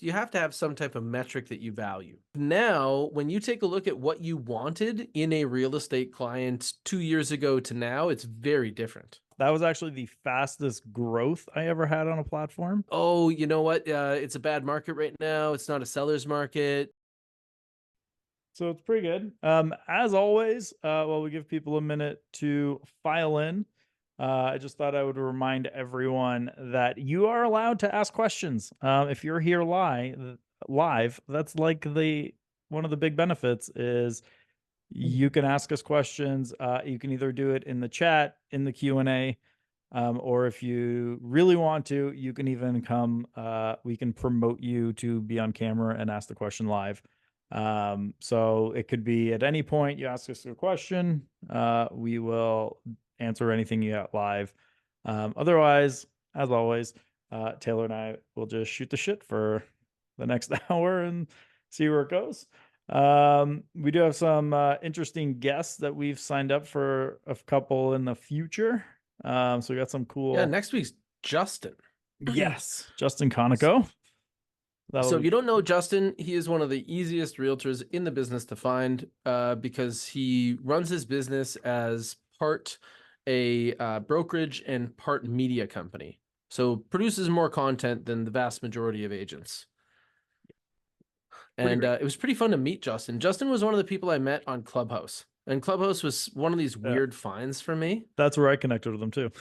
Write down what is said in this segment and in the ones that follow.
you have to have some type of metric that you value. Now, when you take a look at what you wanted in a real estate client 2 years ago to now, it's very different. That was actually the fastest growth I ever had on a platform. Oh, you know what? It's a bad market right now. It's not a seller's market. So it's pretty good. As always, while we give people a minute to file in, I just thought I would remind everyone that you are allowed to ask questions. If you're here live, that's like the one of the big benefits is you can ask us questions. You can either do it in the chat, in the Q&A, or if you really want to, you can even come. We can promote you to be on camera and ask the question live. So it could be at any point you ask us a question, we will answer anything you got live. Otherwise, as always, Taylor and I will just shoot the shit for the next hour and see where it goes. We do have some interesting guests that we've signed up for a couple in the future. So we got some Yeah, cool. next week's Justin. Yes, Justin Conoco. That'll So if be you don't know Justin, he is one of the easiest realtors in the business to find because he runs his business as part a brokerage and part media company. So produces more content than the vast majority of agents. pretty And great. it was pretty fun to meet Justin. Justin was one of the people I met on Clubhouse. And Clubhouse was one of these Yeah, weird finds for me. that's where I connected with them too.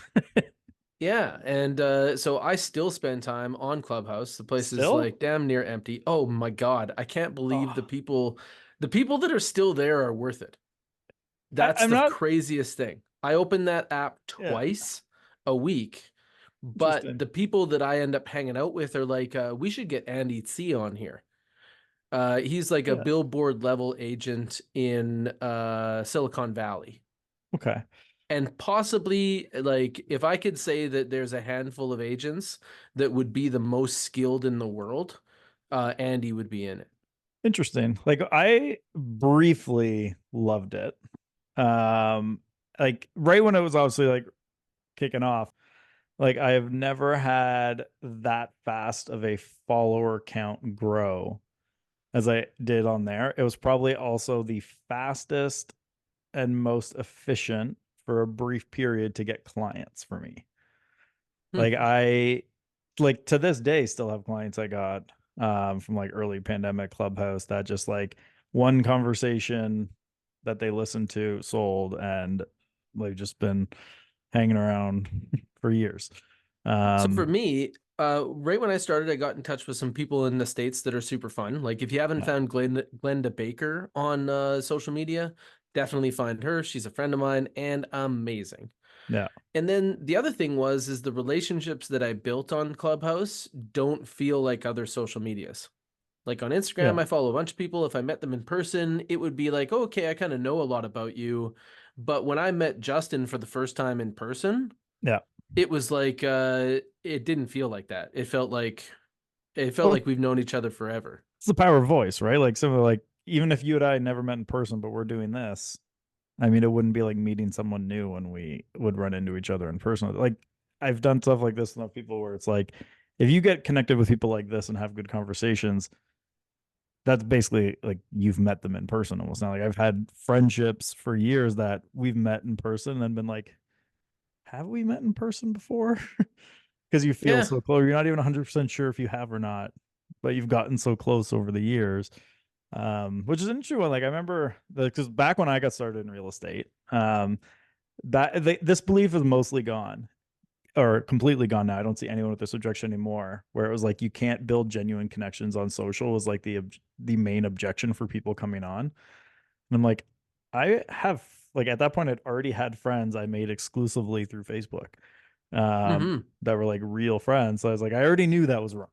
Yeah, and so I still spend time on Clubhouse. The place is Still? like damn near empty. Oh my God, I can't believe Oh, the people that are still there are worth it. That's I'm the not. craziest thing. I open that app Yeah, twice a week, but interesting. the people that I end up hanging out with are like, we should get Andy C on here. He's like a Yeah. billboard level agent in Silicon Valley. Okay. And possibly, like, if I could say that there's a handful of agents that would be the most skilled in the world, Andy would be in it. Interesting. Like I briefly loved it. Um, like right when it was obviously like kicking off, like I have never had that fast of a follower count grow as I did on there. It was probably also the fastest and most efficient for a brief period to get clients for me. Like Hmm. I like to this day still have clients I got from like early pandemic Clubhouse that just like one conversation that they listened to sold and they've just been hanging around for years. So for Um me, right when I started, I got in touch with some people in the States that are super fun. Like if you haven't yeah, found Glenda Baker on social media, definitely find her. She's a friend of mine and amazing. yeah, And then the other thing is the relationships that I built on Clubhouse don't feel like other social medias. Like on yeah, Instagram, I follow a bunch of people. If I met them in person, it would be like, oh, okay, I kind of know a lot about you. But when I met Justin for the first time in person, yeah. it was like it didn't feel like that. It felt like Well, we've known each other forever. it's the power of voice, right? Like some of like even if you and I never met in person, but we're doing this, I mean, it wouldn't be like meeting someone new when we would run into each other in person. Like I've done stuff like this with people where it's like, if you get connected with people like this and have good conversations, that's basically like you've met them in person almost. Now, like I've had friendships for years that we've met in person and been like, have we met in person before? Because you feel Yeah. so close. You're not even 100% sure if you have or not, but you've gotten so close over the years. Which is an interesting one. Like I remember because back when I got started in real estate, this belief is mostly gone or completely gone now. I don't see anyone with this objection anymore. Where it was like you can't build genuine connections on social was like the main objection for people coming on. And I'm like, I have like at that point I'd already had friends I made exclusively through Facebook, Hmm. that were like real friends. So I was like, I already knew that was wrong.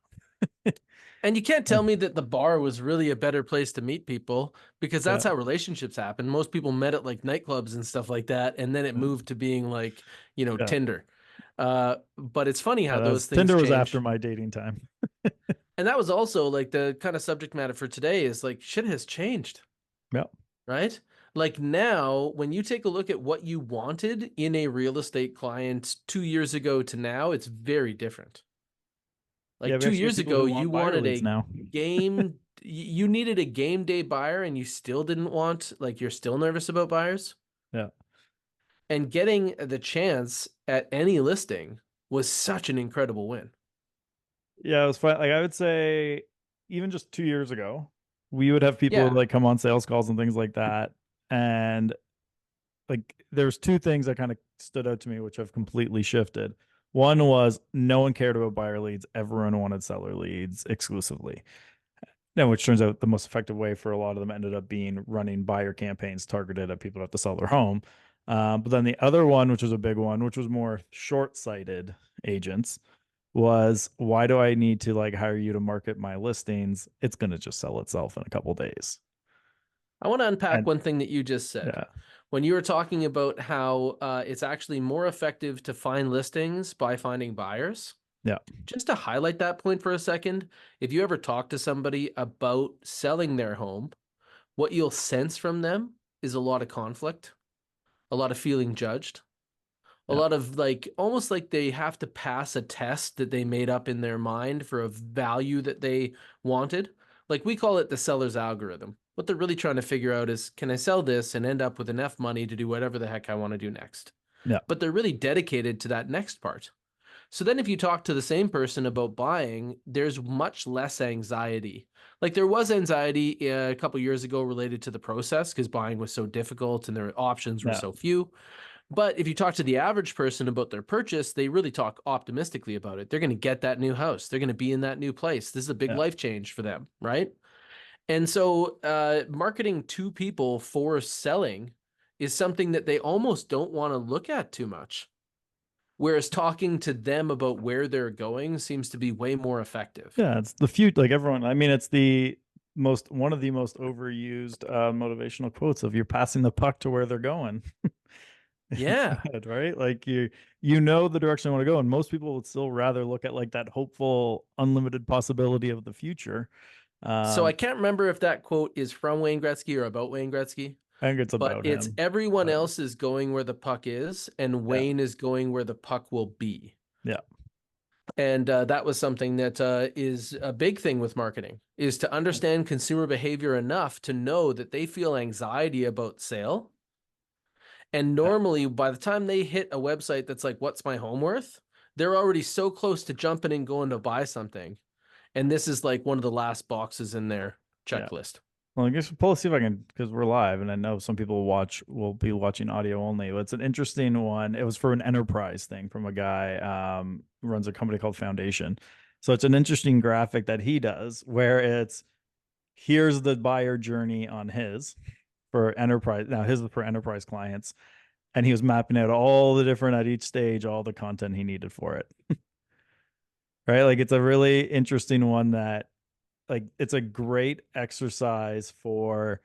And you can't tell me that the bar was really a better place to meet people because that's Yeah, how relationships happen. Most people met at like nightclubs and stuff like that, and then it yeah, moved to being like, yeah. Tinder. But it's funny how Yeah, those things Tinder was after change. my dating time. And that was also like the kind of subject matter for today is like shit has changed, Yeah, right? Like now, when you take a look at what you wanted in a real estate client 2 years ago to now, it's very different. Yeah, Like we two actually get years people ago, who you want buyer wanted leads a now. you needed a game day buyer and you still didn't want, like, you're still nervous about buyers. Yeah. And getting the chance at any listing was such an incredible win. Yeah, it was fun. Like I would say even just 2 years ago, we would have people Yeah. like come on sales calls and things like that. And like there's two things that kind of stood out to me, which have completely shifted. One was no one cared about buyer leads. Everyone wanted seller leads exclusively. Now, which turns out the most effective way for a lot of them ended up being running buyer campaigns targeted at people who have to sell their home. But then the other one, which was a big one, which was more short-sighted agents, was why do I need to like hire you to market my listings? It's going to just sell itself in a couple days. I want to unpack And one thing that you just said. yeah, When you were talking about how it's actually more effective to find listings by finding buyers, yeah, just to highlight that point for a second, if you ever talk to somebody about selling their home, what you'll sense from them is a lot of conflict, a lot of feeling judged, a yeah, lot of like almost like they have to pass a test that they made up in their mind for a value that they wanted. Like we call it the seller's algorithm. What they're really trying to figure out is, can I sell this and end up with enough money to do whatever the heck I want to do next? yeah, But they're really dedicated to that next part. So then if you talk to the same person about buying, there's much less anxiety. Like there was anxiety a couple years ago related to the process because buying was so difficult and their options were yeah, so few. But if you talk to the average person about their purchase, they really talk optimistically about it. They're going to get that new house. They're going to be in that new place. This is a big yeah. life change for them, right? And so marketing to people for selling is something that they almost don't want to look at too much. Whereas talking to them about where they're going seems to be way more effective. Yeah, it's the future. Like everyone, I mean, it's the most one of the most overused motivational quotes of you're passing the puck to where they're going. Yeah. Right? Like you know the direction I want to go, and most people would still rather look at like that hopeful, unlimited possibility of the future. So I Um, can't remember if that quote is from Wayne Gretzky or about Wayne Gretzky, I think it's but about it's him. everyone But else is going where the puck is, and yeah, Wayne is going where the puck will be. yeah, And that was something that is a big thing with marketing, is to understand consumer behavior enough to know that they feel anxiety about sale. And yeah, normally, by the time they hit a website that's like, what's my home worth? They're already so close to jumping and going to buy something. And this is like one of the last boxes in their yeah. checklist. Well, I guess we'll see if I can because we're live, and I know some people will be watching audio only. But it's an interesting one. It was for an enterprise thing from a guy who runs a company called Foundation. So it's an interesting graphic that he does where it's here's the buyer journey on his for enterprise. Now his is for enterprise clients, and he was mapping out all the different at each stage, all the content he needed for it. Right, like it's a really interesting one that like it's a great exercise for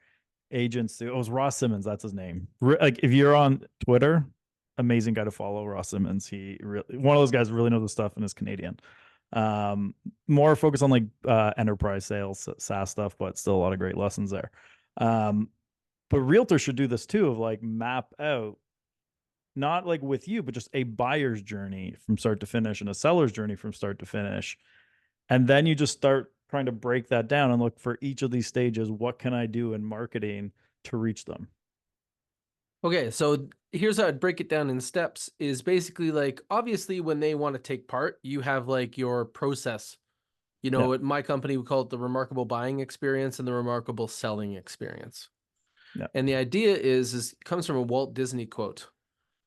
agents to. It was Ross Simmons, that's his name. Like if you're on Twitter, amazing guy to follow, Ross Simmons. He really one of those guys who really knows the stuff and is Canadian. Um, More focused on like enterprise sales, SaaS stuff, but still a lot of great lessons there. Um, but realtors should do this too of like map out not like with you, but just a buyer's journey from start to finish and a seller's journey from start to finish. And then you just start trying to break that down and look for each of these stages. What can I do in marketing to reach them? Okay, so here's how I'd break it down in steps is basically like, obviously, when they want to take part, you have like your process. You Yeah. know, at my company, we call it the remarkable buying experience and the remarkable selling experience. Yeah. And the idea is it comes from a Walt Disney quote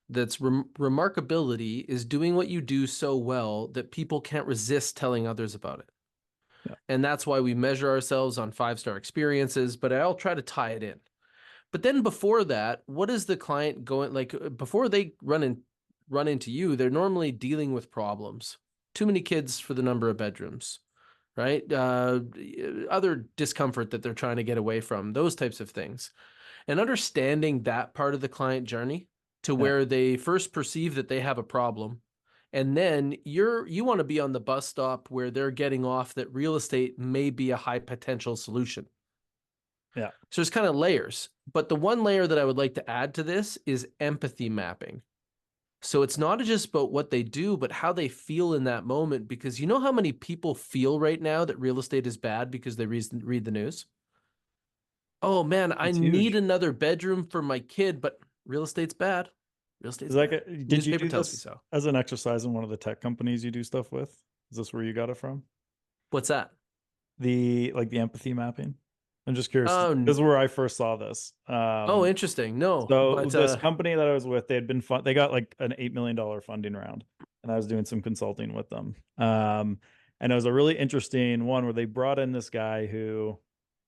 that's remarkability is doing what you do so well that people can't resist telling others about it. Yeah. And that's why we measure ourselves on 5-star experiences, but I'll try to tie it in. But then before that, what is the client going like before they run into you, they're normally dealing with problems. Too many kids for the number of bedrooms, right? Other discomfort that they're trying to get away from, those types of things. And understanding that part of the client journey to Yeah. where they first perceive that they have a problem. And then you want to be on the bus stop where they're getting off that real estate may be a high potential solution. Yeah. So there's kind of layers. But the one layer that I would like to add to this is empathy mapping. So it's not just about what they do, but how they feel in that moment. Because you know how many people feel right now that real estate is bad because they read the news? Oh man, I It's need huge. another bedroom for my kid, but real estate's bad. Real estate's Is like, bad. did you Newspaper do tells me this so. as an exercise in one of the tech companies you do stuff with? Is this where you got it from? What's that? The empathy mapping? I'm just curious. This Um, is where I first saw this. oh, interesting. No, So but this company that I was with, they got like an $8 million funding round, and I was doing some consulting with them. And it was a really interesting one where they brought in this guy who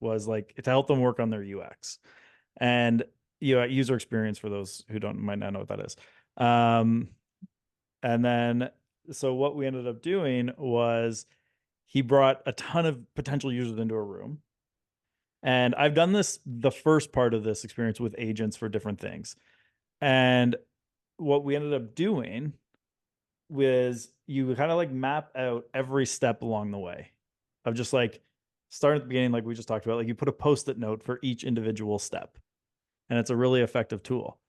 was like to help them work on their UX and user experience for those who don't might not know what that is. Um, and then so what we ended up doing was he brought a ton of potential users into a room. And I've done this the first part of this experience with agents for different things. And what we ended up doing was you kind of like map out every step along the way of just like start at the beginning, like we just talked about, like you put a post-it note for each individual step. And it's a really effective tool.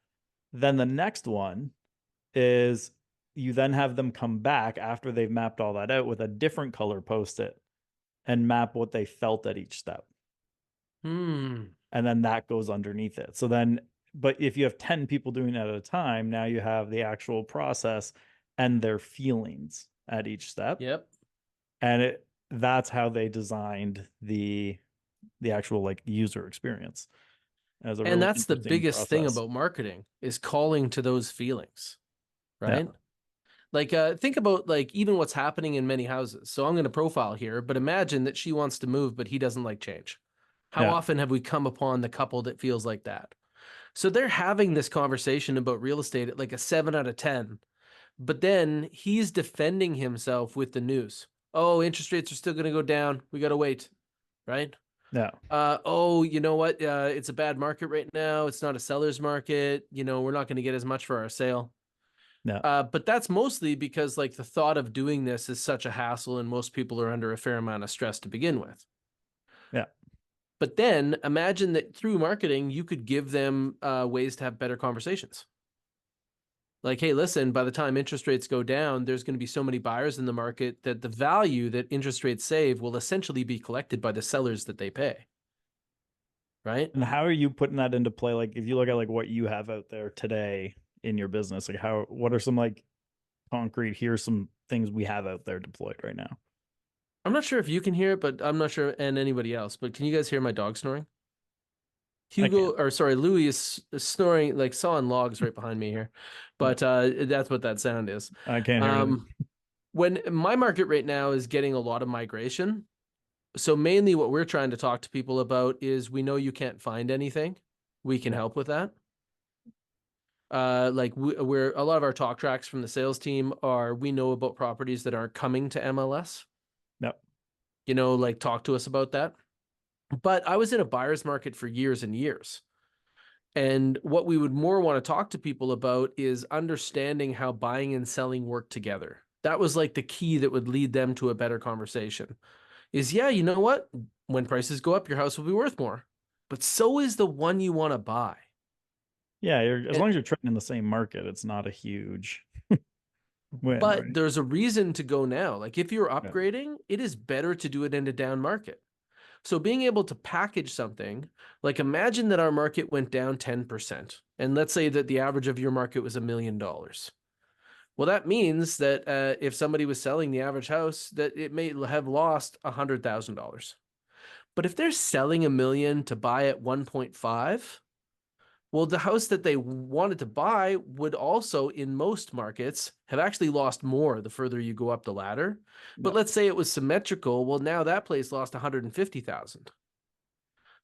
Then the next one is you then have them come back after they've mapped all that out with a different color post-it and map what they felt at each step. hmm. And then that goes underneath it. So then, but if you have 10 people doing it at a time, now you have the actual process and their feelings at each step. Yep. And that's how they designed the actual like user experience. As a And really that's the interesting biggest thing process. about marketing is calling to those feelings, Yeah. right? Like think about like even what's happening in many houses. So I'm going to profile here, but imagine that she wants to move, but he doesn't like change. How Yeah. often have we come upon the couple that feels like that? So they're having this conversation about real estate at like a 7 out of 10, but then he's defending himself with the news. Oh, interest rates are still going to go down. We got to wait, right? Yeah. Oh, you know what? It's a bad market right now. It's not a seller's market. You know, we're not going to get as much for our sale. Yeah. But that's mostly because like the thought of doing this is such a hassle, and most people are under a fair amount of stress to begin with. Yeah. But then imagine that through marketing, you could give them ways to have better conversations. Like, hey, listen, by the time interest rates go down, there's going to be so many buyers in the market that the value that interest rates save will essentially be collected by the sellers that they pay. Right. And how are you putting that into play? Like if you look at like what you have out there today in your business, like what are some like concrete, here's some things we have out there deployed right now? I'm not sure if you can hear it, but I'm not sure, and anybody else, but can you guys hear my dog snoring? I Hugo, can. or sorry, Louis is snoring, like sawing logs right behind me here. Yeah. But that's what that sound is. I can't hear anything. Um, when my market right now is getting a lot of migration. So mainly what we're trying to talk to people about is we know you can't find anything. We can Yeah. help with that. Like we're a lot of our talk tracks from the sales team are we know about properties that aren't coming to MLS. Yep. You know, like talk to us about that. But I was in a buyer's market for years and years. And what we would more want to talk to people about is understanding how buying and selling work together. That was like the key that would lead them to a better conversation. Is yeah, you know what? When prices go up, your house will be worth more. But so is the one you want to buy. Yeah, as And, long as you're trading in the same market, it's not a huge win, but right? there's a reason to go now. Like if you're Yeah. upgrading, it is better to do it in a down market. So being able to package something, like imagine that our market went down 10%. And let's say that the average of your market was $1 million. Well, that means that if somebody was selling the average house, that it may have lost $100,000. But if they're selling a million to buy at 1.5, well, the house that they wanted to buy would also, in most markets, have actually lost more the further you go up the ladder. But Yep. let's say it was symmetrical. Well, now that place lost 150,000.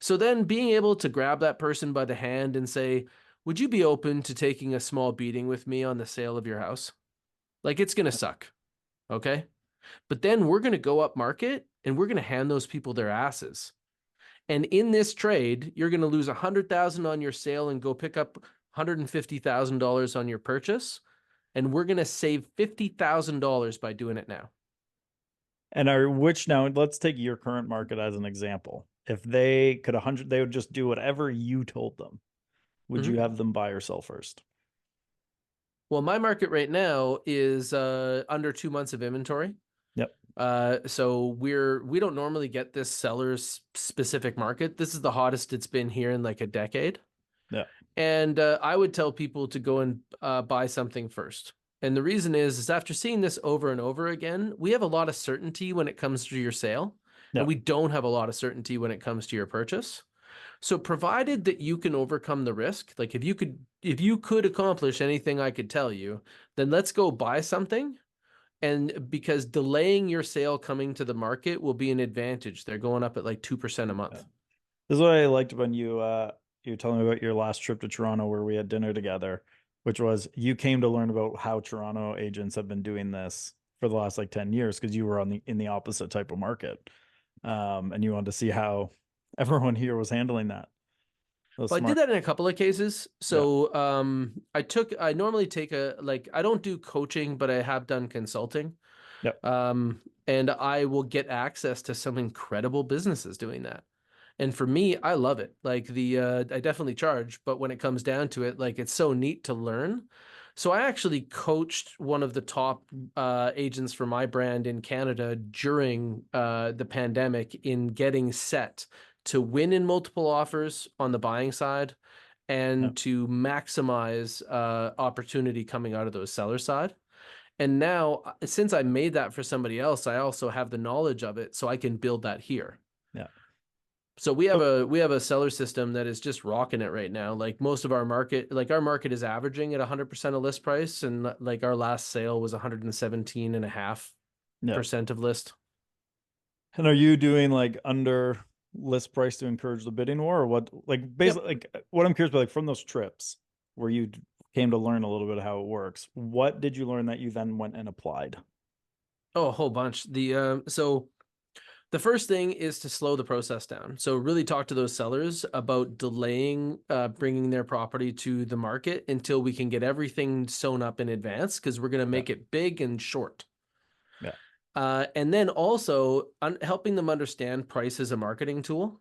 So then being able to grab that person by the hand and say, would you be open to taking a small beating with me on the sale of your house? Like it's going to suck. Okay. But then we're going to go up market and we're going to hand those people their asses. And in this trade, you're going to lose 100,000 on your sale and go pick up $150,000 on your purchase. And we're going to save $50,000 by doing it now. And which now let's take your current market as an example. If they could 100, they would just do whatever you told them. Would you Mm-hmm. have them buy or sell first? Well, my market right now is under 2 months of inventory. Yep. So we don't normally get this seller's specific market. This is the hottest it's been here in like a decade. Yeah. And I would tell people to go and buy something first. And the reason is after seeing this over and over again, we have a lot of certainty when it comes to your sale, and Yeah. we don't have a lot of certainty when it comes to your purchase. So provided that you can overcome the risk, like if you could accomplish anything I could tell you, then let's go buy something. And because delaying your sale coming to the market will be an advantage. They're going up at like 2% a Yeah. month. This is what I liked when you were telling me about your last trip to Toronto where we had dinner together, which was you came to learn about how Toronto agents have been doing this for the last like 10 years because you were in the opposite type of market. And you wanted to see how everyone here was handling that. That was Well, I did smart. that in a couple of cases. Yeah. So I normally take I don't do coaching, but I have done consulting. Yep. And I will get access to some incredible businesses doing that. And for me, I love it. Like I definitely charge, but when it comes down to it, like it's so neat to learn. So I actually coached one of the top agents for my brand in Canada during the pandemic in getting set to win in multiple offers on the buying side Yeah. and to maximize opportunity coming out of those seller side. And now, since I made that for somebody else, I also have the knowledge of it, so I can build that here. Yeah. So we have So, a seller system that is just rocking it right now. Like most of our market, like our market is averaging at 100% of list price, and like our last sale was 117.5% yeah. of list. And are you doing like under list price to encourage the bidding war or what? Like Yep. basically, like what I'm curious about, like from those trips where you came to learn a little bit of how it works, what did you learn that you then went and applied? Oh, a whole bunch. So the first thing is to slow the process down. So really talk to those sellers about delaying bringing their property to the market until we can get everything sewn up in advance because we're going to Yeah. make it big and short. Yeah. And then also helping them understand price as a marketing tool.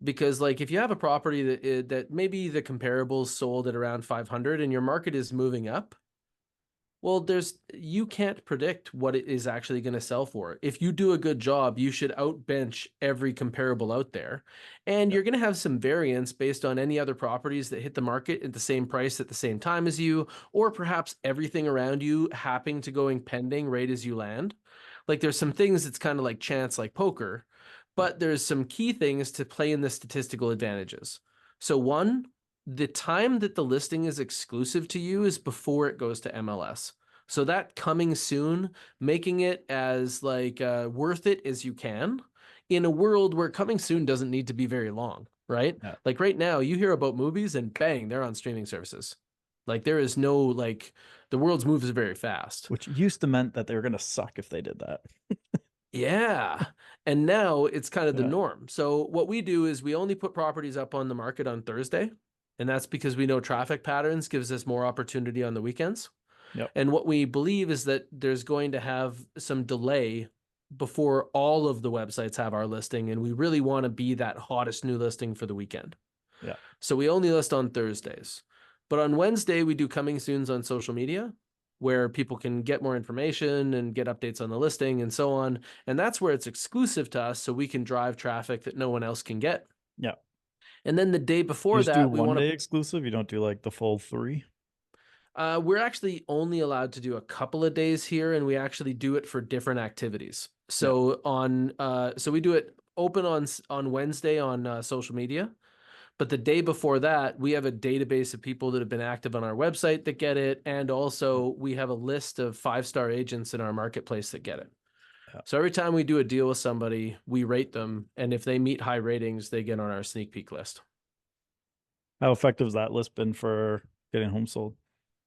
Because like if you have a property that maybe the comparables sold at around 500 and your market is moving up, well, you can't predict what it is actually going to sell for. If you do a good job, you should outbench every comparable out there. And Yeah. you're going to have some variance based on any other properties that hit the market at the same price at the same time as you, or perhaps everything around you happening to going pending right as you land. Like there's some things that's kind of like chance, like poker, Yeah. but there's some key things to play in the statistical advantages. So one, the time that the listing is exclusive to you is before it goes to MLS. So that coming soon, making it as like worth it as you can in a world where coming soon doesn't need to be very long, right? Yeah. Like right now, you hear about movies and bang, they're on streaming services. Like there is no like the world's moves very fast. Which used to meant that they were going to suck if they did that. Yeah. And now it's kind of the Yeah. norm. So what we do is we only put properties up on the market on Thursday. And that's because we know traffic patterns gives us more opportunity on the weekends. Yep. And what we believe is that there's going to have some delay before all of the websites have our listing. And we really want to be that hottest new listing for the weekend. Yeah. So we only list on Thursdays. But on Wednesday, we do coming soons on social media where people can get more information and get updates on the listing and so on. And that's where it's exclusive to us so we can drive traffic that no one else can get. Yeah. And then the day You before just do that, we one want day to exclusive. You don't do like the full three. we're actually only allowed to do a couple of days here, and we actually do it for different activities. Yeah. So we do it open on Wednesday on social media, but the day before that, we have a database of people that have been active on our website that get it, and also we have a list of 5-star agents in our marketplace that get it. Yeah. So every time we do a deal with somebody, we rate them, and if they meet high ratings, they get on our sneak peek list. How effective has that list been for getting homes sold?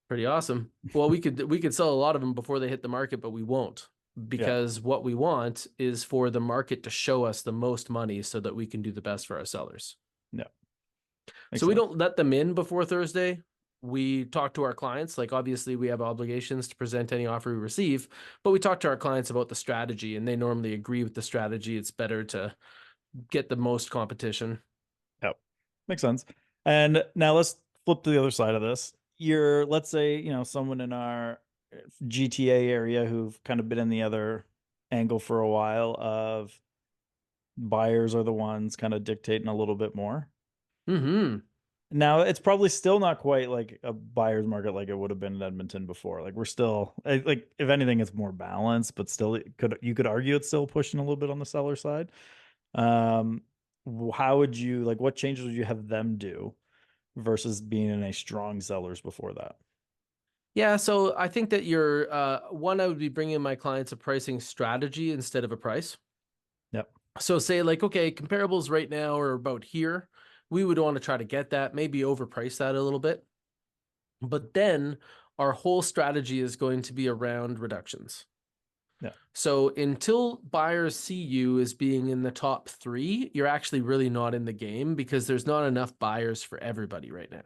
Pretty awesome. Well, we could sell a lot of them before they hit the market, but we won't Yeah. because what we want is for the market to show us the most money so that we can do the best for our sellers. Yeah. Makes So we sense. don't let them in before Thursday. We talk to our clients. Like obviously we have obligations to present any offer we receive, but we talk to our clients about the strategy and they normally agree with the strategy. It's better to get the most competition. Yeah. Makes sense. And now let's flip to the other side of this. you're, let's say, someone in our GTA area who've kind of been in the other angle for a while of buyers are the ones kind of dictating a little bit more. Mm-hmm. Now, it's probably still not quite like a buyer's market like it would have been in Edmonton before. Like we're still like if anything, it's more balanced, but still you could argue it's still pushing a little bit on the seller side. Um, how would you like what changes would you have them do versus being in a strong sellers before that? Yeah, so I think that you're one, I would be bringing my clients a pricing strategy instead of a price. Yep. So say like, okay, comparables right now are about here. We would want to try to get that, maybe overprice that a little bit. But then our whole strategy is going to be around reductions. Yeah. So until buyers see you as being in the top three, you're actually really not in the game because there's not enough buyers for everybody right now.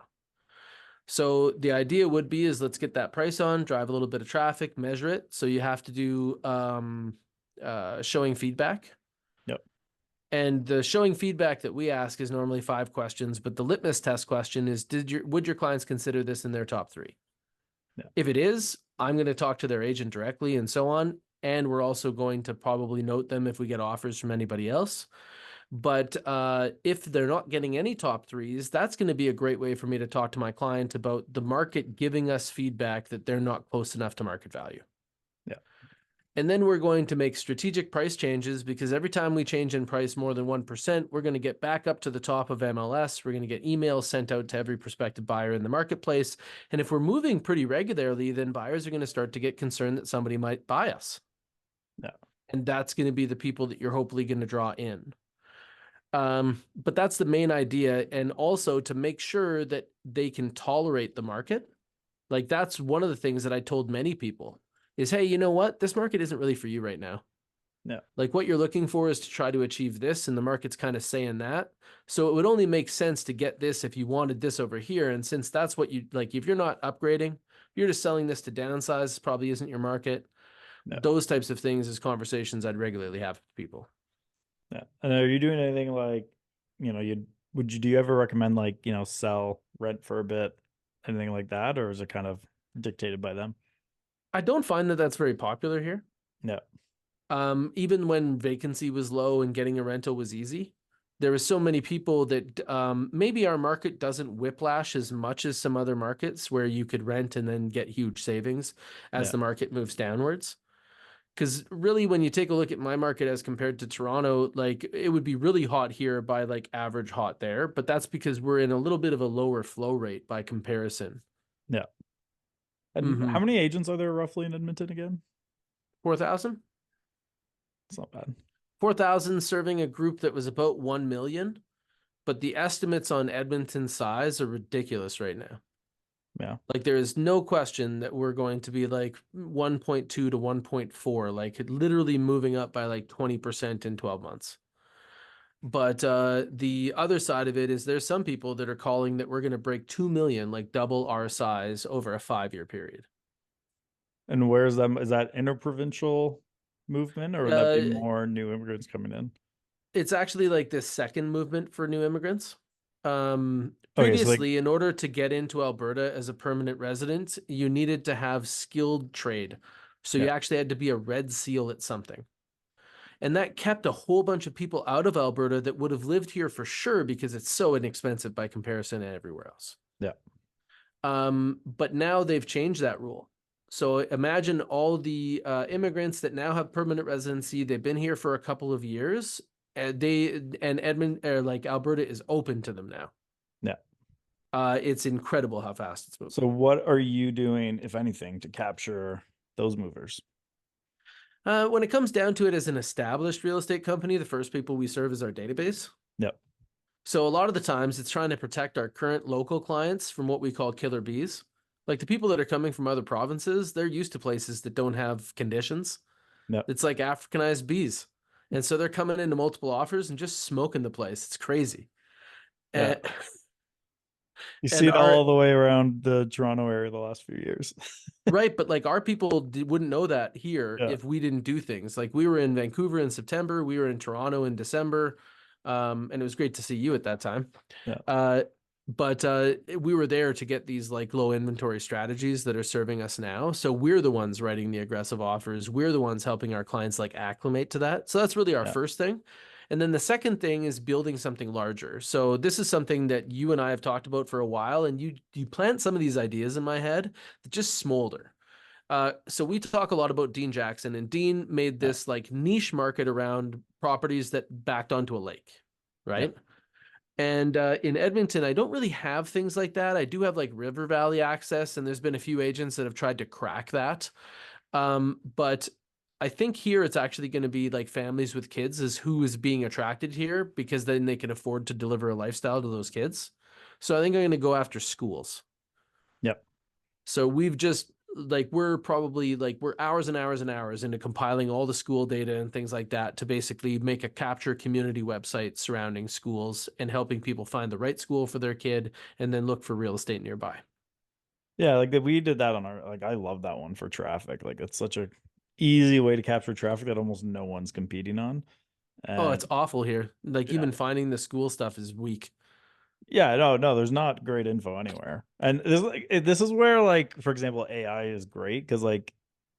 So the idea would be is let's get that price on, drive a little bit of traffic, measure it. So you have to do showing feedback. Yep. And the showing feedback that we ask is normally 5 questions, but the litmus test question is would your clients consider this in their top three? Yeah. If it is, I'm going to talk to their agent directly and so on. And we're also going to probably note them if we get offers from anybody else. But if they're not getting any top threes, that's going to be a great way for me to talk to my client about the market giving us feedback that they're not close enough to market value. Yeah. And then we're going to make strategic price changes because every time we change in price more than 1%, we're going to get back up to the top of MLS. We're going to get emails sent out to every prospective buyer in the marketplace. And if we're moving pretty regularly, then buyers are going to start to get concerned that somebody might buy us. Yeah. And that's going to be the people that you're hopefully going to draw in. But that's the main idea. And also to make sure that they can tolerate the market. Like that's one of the things that I told many people is, hey, you know what? This market isn't really for you right now. Yeah. Like what you're looking for is to try to achieve this, and the market's kind of saying that. So it would only make sense to get this if you wanted this over here. And since that's what you like, if you're not upgrading, you're just selling this to downsize, probably isn't your market. Yeah. Those types of things is conversations I'd regularly have with people. Yeah. And are you doing anything like, do you ever recommend like, sell, rent for a bit, anything like that? Or is it kind of dictated by them? I don't find that that's very popular here. Yeah. Even when vacancy was low and getting a rental was easy, there were so many people that maybe our market doesn't whiplash as much as some other markets where you could rent and then get huge savings as Yeah. the market moves downwards. Because really, when you take a look at my market as compared to Toronto, like it would be really hot here by like average hot there, but that's because we're in a little bit of a lower flow rate by comparison. Yeah. And how many agents are there roughly in Edmonton again? 4,000? It's not bad. 4,000 serving a group that was about 1 million, but the estimates on Edmonton size are ridiculous right now. Yeah. Like there is no question that we're going to be like 1.2 to 1.4, like literally moving up by like 20% in 12 months. But the other side of it is there's some people that are calling that we're going to break 2 million, like double our size over a 5-year period. And where's them? Is that interprovincial movement or would that be Uh, more new immigrants coming in? it's actually like this second movement for new immigrants. Okay, so like, Previously, in order to get into Alberta as a permanent resident, you needed to have skilled trade. So yeah, you actually had to be a red seal at something. And that kept a whole bunch of people out of Alberta that would have lived here for sure because it's so inexpensive by comparison to everywhere else. yeah, But now they've changed that rule. So imagine all the immigrants that now have permanent residency. They've been here for a couple of years. And Edmond or like Alberta is open to them now. yeah. It's incredible how fast it's moving. So what are you doing, if anything, to capture those movers? When it comes down to it, as an established real estate company, the first people we serve is our database. Yep. So a lot of the times it's trying to protect our current local clients from what we call killer bees. Like the people that are coming from other provinces, they're used to places that don't have conditions. Yep. It's like Africanized bees. And so they're coming into multiple offers and just smoking the place. It's crazy. Yeah. And, You see and it our all the way around the Toronto area the last few years. right, but like our people wouldn't know that here Yeah. if we didn't do things. Like we were in Vancouver in September, we were in Toronto in December, and it was great to see you at that time. Yeah. but we were there to get these like low inventory strategies that are serving us now. So we're the ones writing the aggressive offers. We're the ones helping our clients like acclimate to that. So that's really our Yeah. first thing. And then the second thing is building something larger. So this is something that you and I have talked about for a while, and you plant some of these ideas in my head that just smolder. So we talk a lot about Dean Jackson, and Dean made Yeah. this like niche market around properties that backed onto a lake, Yeah. right? And in Edmonton, I don't really have things like that. I do have like River Valley access, and there's been a few agents that have tried to crack that. But I think here it's actually going to be like families with kids is who is being attracted here because then they can afford to deliver a lifestyle to those kids. So I think I'm going to go after schools. Yep. So we've just like we're probably like we're hours and hours and hours into compiling all the school data and things like that to basically make a capture community website surrounding schools and helping people find the right school for their kid and then look for real estate nearby. Yeah, like we did that on our, like I love that one for traffic. Like it's such a easy way to capture traffic that almost no one's competing on. Oh, it's And awful here. Like yeah. even finding the school stuff is weak. Yeah, no, there's not great info anywhere. And this is where like for example AI is great because like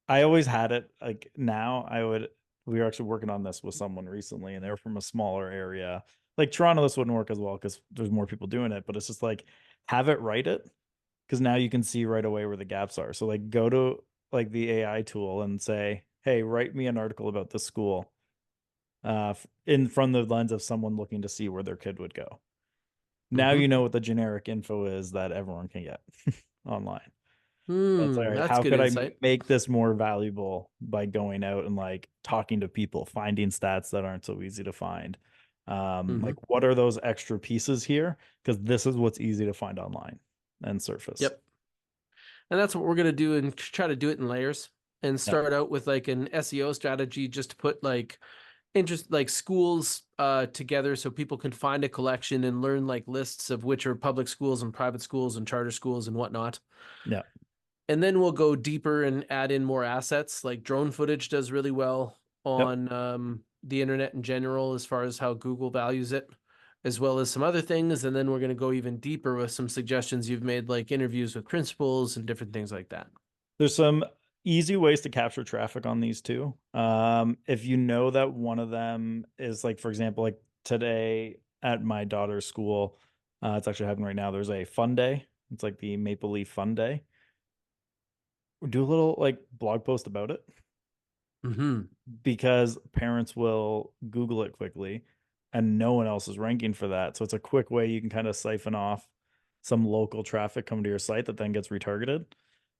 I always had it like now I would we were actually working on this with someone recently and they were from a smaller area. Like Toronto this wouldn't work as well because there's more people doing it, but it's just like have it write it because now you can see right away where the gaps are. So like go to like the AI tool and say, "Hey, write me an article about this school." In from the lens of someone looking to see where their kid would go. Now Mm-hmm. you know what the generic info is that everyone can get online. So it's like, all right, That's how good could I insight. make this more valuable by going out and like talking to people, finding stats that aren't so easy to find? Mm-hmm. Like what are those extra pieces here? Because this is what's easy to find online and surface. Yep. And that's what we're going to do and try to do it in layers and Yep. start out with like an SEO strategy just to put like interest like schools together so people can find a collection and learn like lists of which are public schools and private schools and charter schools and whatnot. Yeah. And then we'll go deeper and add in more assets. Like drone footage does really well Yep. on the internet in general as far as how Google values it, as well as some other things. And then we're going to go even deeper with some suggestions you've made, like interviews with principals and different things like that. There's some easy ways to capture traffic on these two. If you know that one of them is like, for example, like today at my daughter's school, it's actually happening right now. There's a fun day. It's like the Maple Leaf Fun Day. Do a little like blog post about it Mm-hmm. because parents will Google it quickly and no one else is ranking for that. So it's a quick way you can kind of siphon off some local traffic coming to your site that then gets retargeted.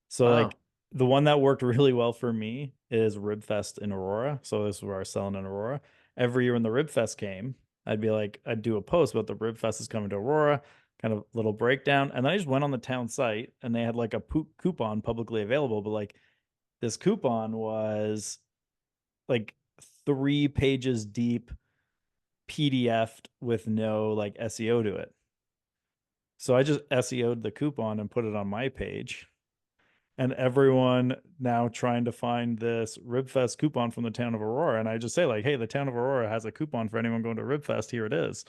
So like Wow. the one that worked really well for me is Ribfest in Aurora. So this is where I was selling in Aurora. Every year when the Ribfest came, I'd be like, I'd do a post about the Ribfest is coming to Aurora, kind of little breakdown. And then I just went on the town site and they had like a coupon publicly available. But like this coupon was like 3 pages deep, PDF'd with no like SEO to it. So I just SEO'd the coupon and put it on my page and everyone now trying to find this Ribfest coupon from the town of Aurora. And I just say, like, hey, the town of Aurora has a coupon for anyone going to Ribfest. Here it is.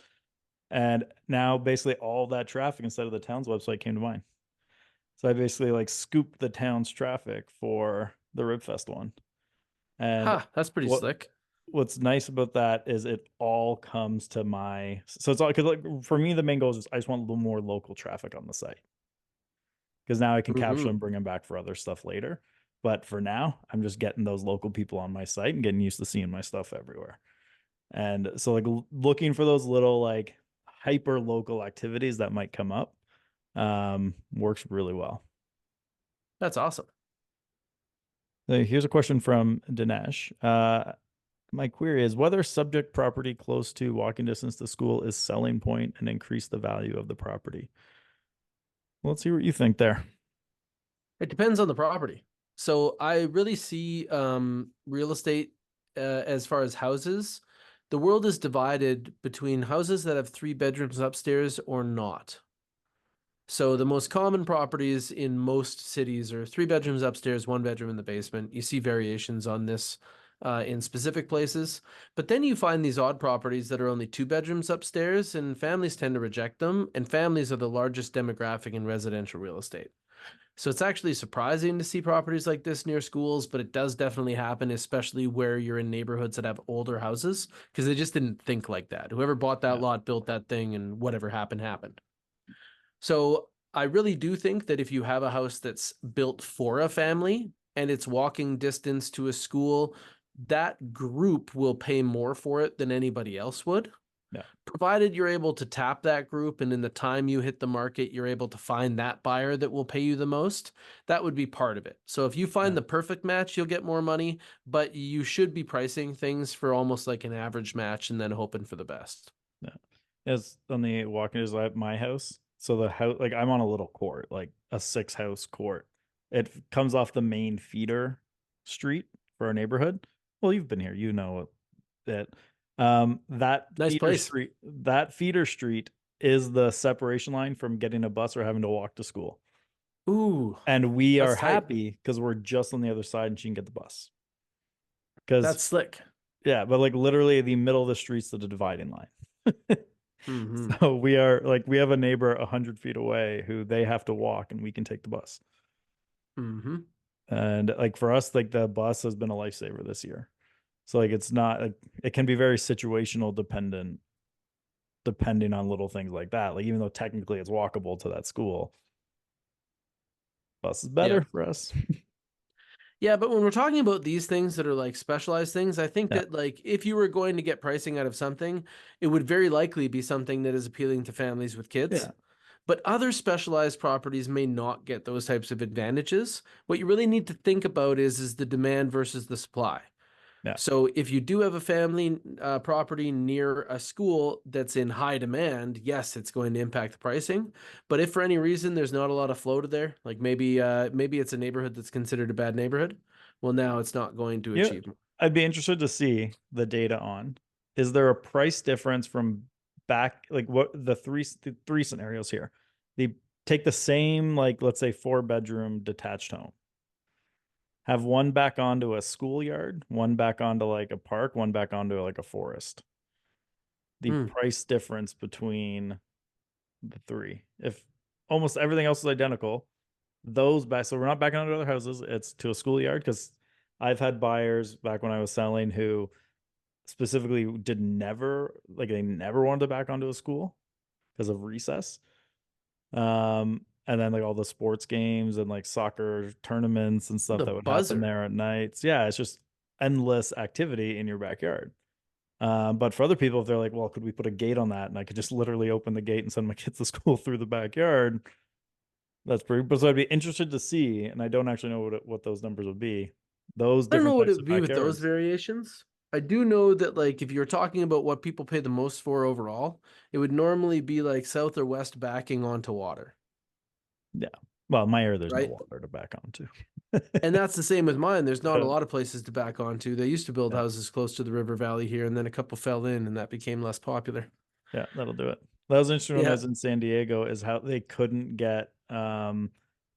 And now basically all that traffic instead of the town's website came to mine. So I basically like scooped the town's traffic for the Ribfest one. And Ha, that's pretty what slick. what's nice about that is it all comes to my so it's all because like for me the main goal is I just want a little more local traffic on the site because now I can capture Mm-hmm. and bring them back for other stuff later. But for now, I'm just getting those local people on my site and getting used to seeing my stuff everywhere. And so, like, looking for those little, like, hyper local activities that might come up works really well. That's awesome. So here's a question from Dinesh. My query is whether subject property close to walking distance to school is selling point and increase the value of the property. Well, let's see what you think there. It depends on the property. So I really see real estate as far as houses. The world is divided between houses that have three bedrooms upstairs or not. So the most common properties in most cities are three bedrooms upstairs, one bedroom in the basement. You see variations on this in specific places. But then you find these odd properties that are only 2 bedrooms upstairs, and families tend to reject them. And families are the largest demographic in residential real estate. So it's actually surprising to see properties like this near schools, but it does definitely happen, especially where you're in neighborhoods that have older houses, because they just didn't think like that. Whoever bought that Yeah. lot built that thing, and whatever happened, happened. So I really do think that if you have a house that's built for a family and it's walking distance to a school, that group will pay more for it than anybody else would. Yeah. Provided you're able to tap that group and in the time you hit the market, you're able to find that buyer that will pay you the most, that would be part of it. So if you find Yeah. the perfect match, you'll get more money, but you should be pricing things for almost like an average match and then hoping for the best. Yeah. As on the walking is at my house. So the house, like I'm on a little court, like a 6 house court. It comes off the main feeder street for our neighborhood. Well, you've been here, you know that. Nice place. That feeder street is the separation line from getting a bus or having to walk to school. Ooh, And we are that's tight. happy because we're just on the other side and she can get the bus. That's Because slick. yeah, but like literally the middle of the street's the dividing line. Mm-hmm. So we are like we have a neighbor 100 feet away who they have to walk and we can take the bus. Mm-hmm. And like for us, like the bus has been a lifesaver this year. So like it's not like it can be very situational dependent depending on little things like that. Like even though technically it's walkable to that school, bus is Yeah. better for us. Yeah, but when we're talking about these things that are like specialized things, I think Yeah. that like if you were going to get pricing out of something, it would very likely be something that is appealing to families with kids. Yeah. But other specialized properties may not get those types of advantages. What you really need to think about is the demand versus the supply. Yeah. So if you do have a family property near a school that's in high demand, yes, it's going to impact the pricing. But if for any reason there's not a lot of flow to there, like maybe it's a neighborhood that's considered a bad neighborhood, well now it's not going to Yeah. achieve more. I'd be interested to see the data on is there a price difference from back like what the three scenarios here. They take the same like let's say 4 bedroom detached home. Have one back onto a schoolyard, one back onto like a park, one back onto like a forest. The Hmm. price difference between the three. If almost everything else is identical, those back so we're not backing onto other houses, it's to a schoolyard because I've had buyers back when I was selling who specifically did never like they never wanted to back onto a school because of recess. And then like all the sports games and like soccer tournaments and stuff The that would happen buzzer. there at nights. Yeah, it's just endless activity in your backyard. But for other people, if they're like, well, could we put a gate on that? And I could just literally open the gate and send my kids to school through the backyard. That's pretty, but so I'd be interested to see, and I don't actually know what those numbers would be. Those I don't know different what it types would of be with those backyards. variations. I do know that like if you're talking about what people pay the most for overall, it would normally be like south or west backing onto water, Yeah. Well, my area, there's no right? water to back onto. And that's the same with mine. There's not a Yeah. lot of places to back onto. They used to build Yeah. houses close to the river valley here, and then a couple fell in, and that became less popular. Yeah, that'll do it. That was interesting when I Yeah. was in San Diego is how they couldn't get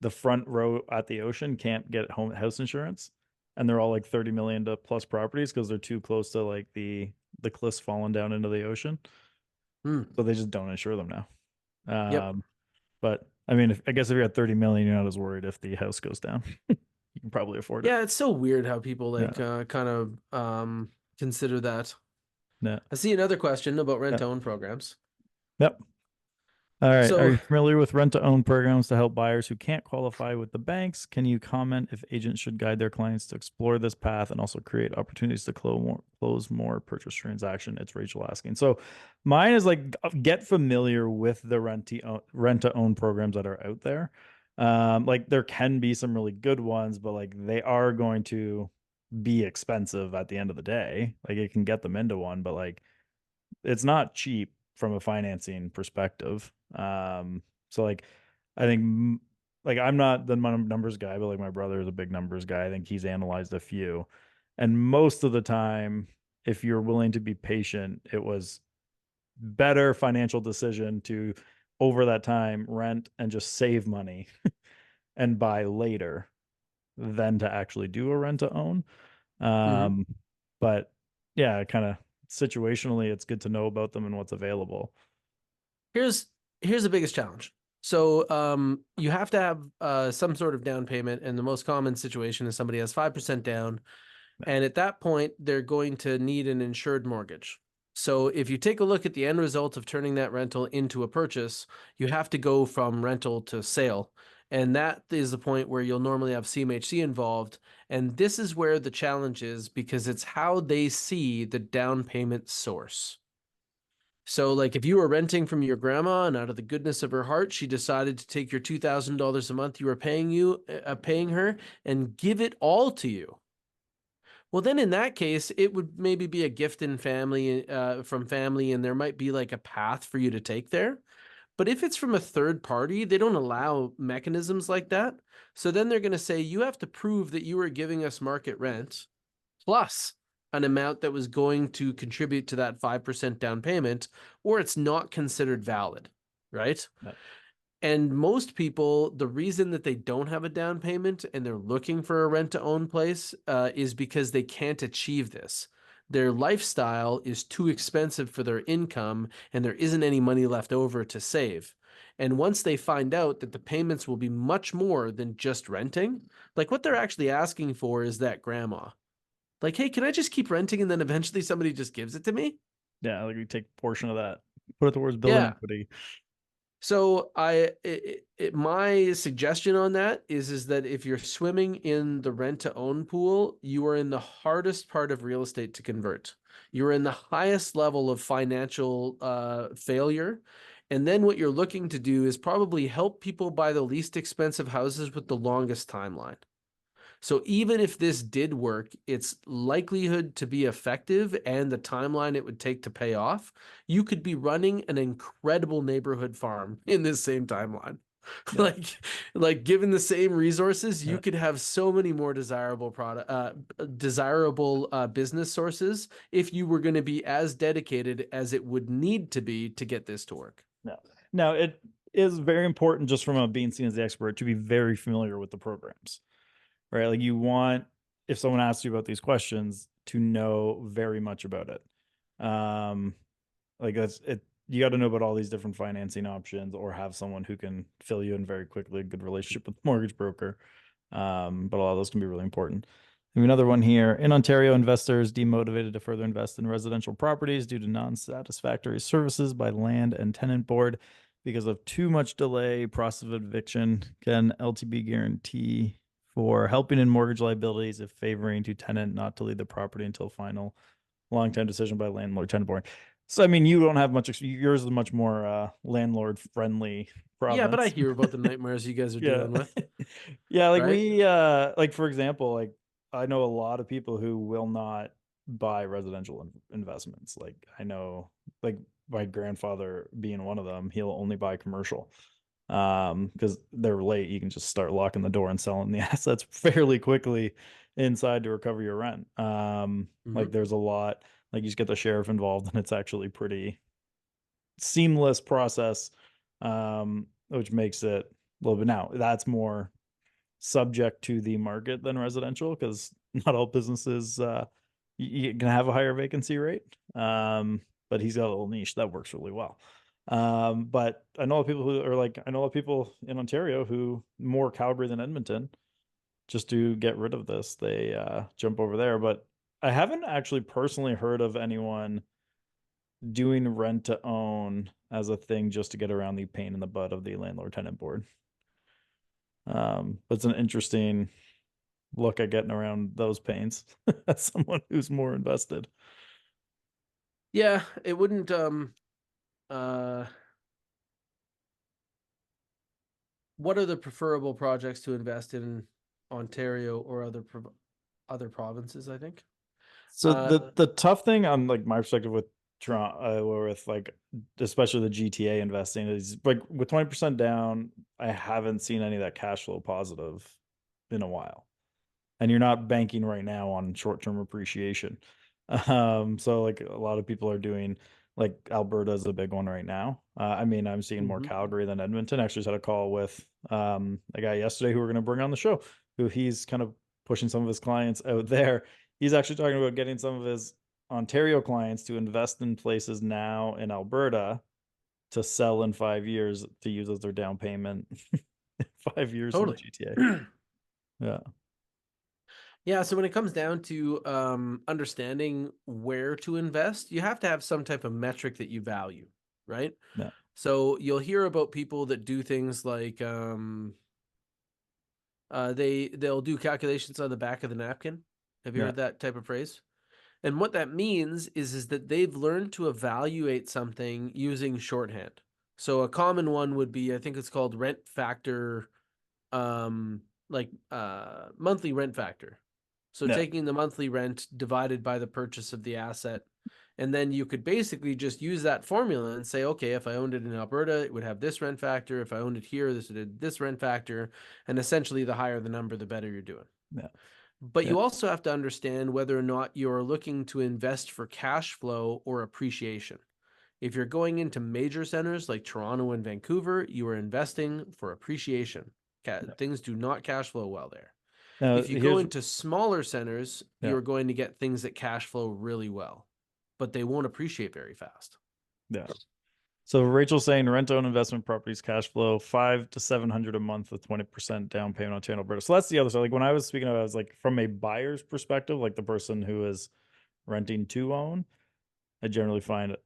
the front row at the ocean can't get home house insurance. And they're all like 30 million to plus properties because they're too close to like the cliffs falling down into the ocean. Hmm. So they just don't insure them now. Yep. But I mean, I guess if you're at 30 million, you're not as worried if the house goes down. You can probably afford it. Yeah, it's so weird how people Yeah. like kind of consider that. Yeah. I see another question about rent Yeah. to own programs. Yep. All right. Are So you familiar with rent to own programs to help buyers who can't qualify with the banks? Can you comment if agents should guide their clients to explore this path and also create opportunities to close more purchase transaction? It's Rachel asking. So mine is like get familiar with the rent to own programs that are out there. Like there can be some really good ones, but like they are going to be expensive at the end of the day. Like it can get them into one, but like it's not cheap from a financing perspective. So like I think like I'm not the numbers guy, but like my brother is a big numbers guy. I think he's analyzed a few. And most of the time, if you're willing to be patient, it was better financial decision to over that time rent and just save money and buy later than to actually do a rent to own. mhm. Um, But yeah, kind of situationally, it's good to know about them and what's available. Here's here's the biggest challenge. So you have to have some sort of down payment, and the most common situation is somebody has 5% down, and at that point they're going to need an insured mortgage. So if you take a look at the end result of turning that rental into a purchase, you have to go from rental to sale. And that is the point where you'll normally have CMHC involved. And this is where the challenge is because it's how they see the down payment source. So, like, if you were renting from your grandma and out of the goodness of her heart, she decided to take your $2,000 a month you were paying her, and give it all to you. Well, then in that case, it would maybe be a gift in family, from family, and there might be like a path for you to take there. But if it's from a third party, they don't allow mechanisms like that. So then they're going to say you have to prove that you were giving us market rent plus an amount that was going to contribute to that 5% down payment, or it's not considered valid, right? Yeah. And most people, the reason that they don't have a down payment and they're looking for a rent to own place is because they can't achieve this. Their lifestyle is too expensive for their income, and there isn't any money left over to save. And once they find out that the payments will be much more than just renting, like what they're actually asking for is that grandma. Like, hey, can I just keep renting and then eventually somebody just gives it to me? Yeah, like we take a portion of that, put it towards building Yeah. equity. So my suggestion on that is that if you're swimming in the rent to own pool, you are in the hardest part of real estate to convert. You're in the highest level of financial failure. And then what you're looking to do is probably help people buy the least expensive houses with the longest timeline. So even if this did work, its likelihood to be effective and the timeline it would take to pay off, you could be running an incredible neighborhood farm in this same timeline. Yeah. like like given the same resources, you Yeah. could have so many more desirable business sources if you were going to be as dedicated as it would need to be to get this to work. No. Now it is very important, just from a being seen as the expert, to be very familiar with the programs, right? Like you want, if someone asks you about these questions, to know very much about it. Like that's it. You got to know about all these different financing options, or have someone who can fill you in very quickly. A good relationship with the mortgage broker. But a lot of those can be really important. We have another one here. In Ontario, investors demotivated to further invest in residential properties due to non-satisfactory services by land and tenant board because of too much delay, process of eviction. Can LTB guarantee for helping in mortgage liabilities if favoring to tenant not to leave the property until final long time decision by landlord tenant board? So I mean, you don't have much. Yours is much more landlord friendly Yeah, but I province. hear about the nightmares you guys are Yeah. dealing with, Yeah, like right? we like for example, like I know a lot of people who will not buy residential investments. Like I know like my grandfather being one of them, he'll only buy commercial. Because they're late, you can just start locking the door and selling the assets fairly quickly inside to recover your rent. Like Mhm. there's a lot, like you just get the sheriff involved and it's actually pretty seamless process, which makes it a little bit. Now that's more subject to the market than residential, because not all businesses you can have a higher vacancy rate. But he's got a little niche that works really well. But I know people who are like, I know people in Ontario who more Calgary than Edmonton, just to get rid of this, they jump over there. But I haven't actually personally heard of anyone doing rent to own as a thing just to get around the pain in the butt of the landlord tenant board. But it's an interesting look at getting around those pains as someone who's more invested. Yeah, it wouldn't uh what are the preferable projects to invest in Ontario or other provinces, I think? So Uh, the tough thing on like my perspective with Toronto, with like especially the GTA investing, is like with 20% down, I haven't seen any of that cash flow positive in a while. And you're not banking right now on short-term appreciation. So like a lot of people are doing, like Alberta is a big one right now. I mean, I'm seeing more mhm. Calgary than Edmonton. Actually, just had a call with a guy yesterday who we're going to bring on the show, who he's kind of pushing some of his clients out there. he's actually talking about getting some of his Ontario clients to invest in places now in Alberta to sell in 5 years to use as their down payment. 5 years in the Totally. GTA. Yeah. Yeah, so when it comes down to understanding where to invest, you have to have some type of metric that you value, right? Yeah. So you'll hear about people that do things like they'll do calculations on the back of the napkin. Have you Yeah. heard that type of phrase? And what that means is that they've learned to evaluate something using shorthand. So a common one would be, I think it's called rent factor, monthly rent factor. So Yeah. taking the monthly rent divided by the purchase of the asset. And then you could basically just use that formula and say, okay, if I owned it in Alberta, it would have this rent factor. If I owned it here, this would have this rent factor. And essentially, the higher the number, the better you're doing. Yeah. But Yeah. you also have to understand whether or not you're looking to invest for cash flow or appreciation. If you're going into major centers like Toronto and Vancouver, you are investing for appreciation. Yeah. Things do not cash flow well there. Now If you go here's into smaller centers, yeah. you're going to get things that cash flow really well, but they won't appreciate very fast. Yeah. So Rachel's saying rent own investment properties cash flow 500 to 700 a month with 20% down payment on Channel Alberta. So that's the other side. Like when I was speaking of, I was like from a buyer's perspective, like the person who is renting to own, I generally find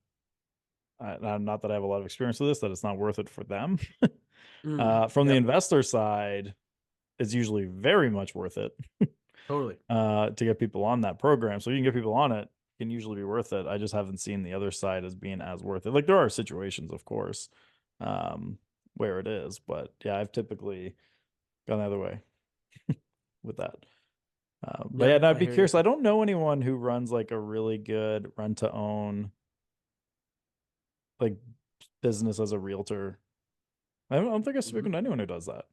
not that I have a lot of experience with this, that it's not worth it for them. From the Yep, investor side, it's usually very much worth it totally. to get people on that program. So you can get people on it, can usually be worth it. I just haven't seen the other side as being as worth it. Like there are situations, of course, where it is, but yeah, I've typically gone the other way with that. But yeah, Yep, no, I'd I be hear you. curious. I don't know anyone who runs like a really good rent to own like business as a realtor. I don't think I've Mhm. spoken to anyone who does that.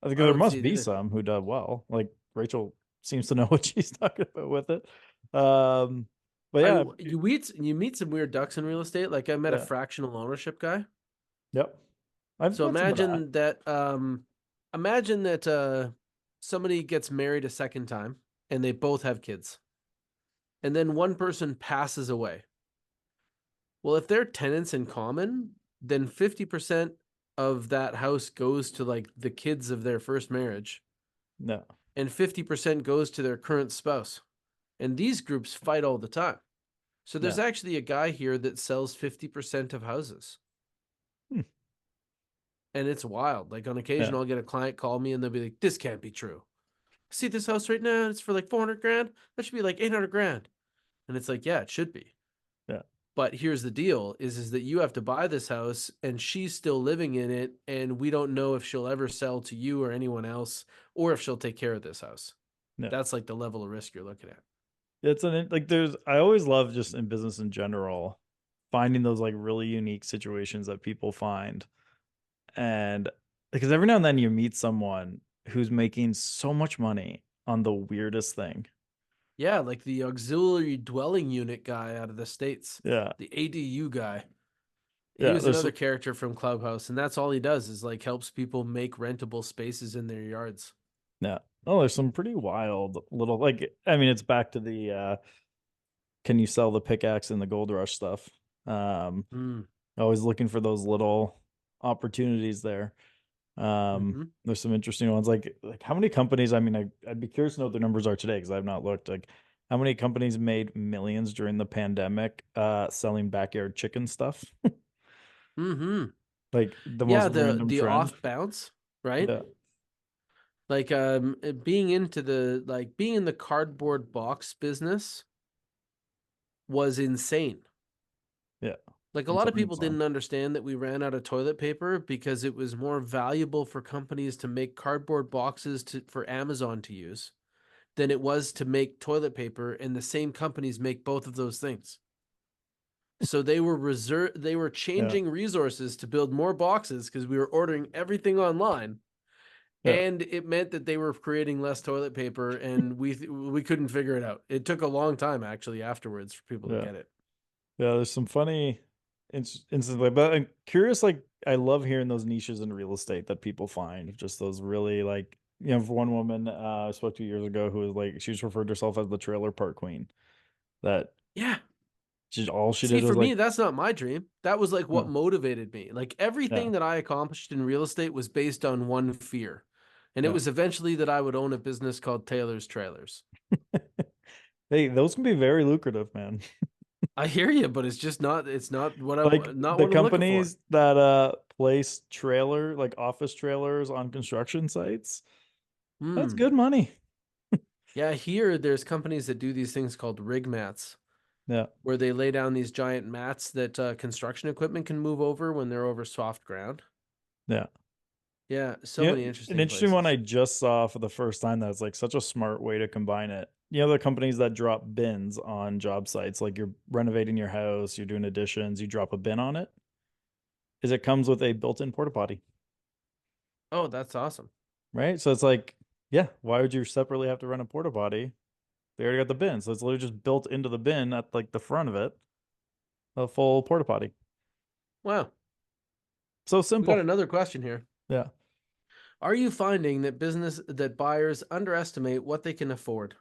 I think I there don't see must it be either. some who do well. Like Rachel seems to know what she's talking about with it. Um, but I yeah, you meet some weird ducks in real estate. Like I met a yeah, fractional ownership guy. yep. I've So met some of that. imagine that somebody gets married a second time and they both have kids. And then one person passes away. Well, if they're tenants in common, then 50% of that house goes to like the kids of their first marriage No, and 50% goes to their current spouse. And these groups fight all the time. So there's no, actually a guy here that sells 50% of houses. hmm, And it's wild. Like on occasion, yeah, I'll get a client call me and they'll be like, this can't be true. See this house right now? It's for like 400 grand. That should be like 800 grand. And it's like, yeah, it should be. yeah, But here's the deal is that you have to buy this house and she's still living in it. And we don't know if she'll ever sell to you or anyone else or if she'll take care of this house. no. That's like the level of risk you're looking at. It's like I always love just in business in general finding those like really unique situations that people find. And because every now and then you meet someone who's making so much money on the weirdest thing. Yeah, like the auxiliary dwelling unit guy out of the States, Yeah. the ADU guy. He Yeah. was another character from Clubhouse, and that's all he does is like helps people make rentable spaces in their yards. Yeah. Oh, there's some pretty wild little like I mean it's back to the can you sell the pickaxe and the gold rush stuff. Um Mm. always looking for those little opportunities there. Mm-hmm. There's some interesting ones like how many companies, I mean I'd be curious to know what their numbers are today because I've not looked. Like how many companies made millions during the pandemic selling backyard chicken stuff? Mm-hmm. Like the most Yeah, the random the trend. off bounce, right? Yeah. Like being in the cardboard box business was insane. Yeah. Like a lot Until of people Amazon. didn't understand that we ran out of toilet paper because it was more valuable for companies to make cardboard boxes for Amazon to use than it was to make toilet paper, and the same companies make both of those things. So they were Yeah. changing resources to build more boxes because we were ordering everything online, Yeah. and it meant that they were creating less toilet paper, and we couldn't figure it out. It took a long time actually afterwards for people to Yeah. get it. Yeah, there's some funny instances, but I'm curious. Like, I love hearing those niches in real estate that people find, just those really like for one woman I spoke to years ago who was like, she's referred to herself as the trailer park queen. That Yeah. all she See, did for was me, like, that's not my dream. That was like what oh, motivated me. Like yeah, everything that I accomplished in real estate was based on one fear. And it yeah. was eventually that I would own a business called Taylor's Trailers. Hey, those can be very lucrative, man. I hear you, but it's not what Like not the what I'm looking for. companies that place like office trailers on construction sites, that's Hmm. good money. Yeah, here there's companies that do these things called rig mats, Yeah. where they lay down these giant mats that construction equipment can move over when they're over soft ground. Yeah. Yeah, so Yeah, many an interesting interesting one I places. just saw for the first time that's like such a smart way to combine it. The companies that drop bins on job sites, like you're renovating your house, you're doing additions, you drop a bin on it, is it comes with a built-in porta potty, Oh, that's awesome. right? So it's like, yeah, why would you separately have to rent a porta potty? They already got the bin, so it's literally just built into the bin at like the front of it, a full porta potty. Wow. So We got simple. another question here. Yeah. Are you finding that buyers underestimate what they can afford?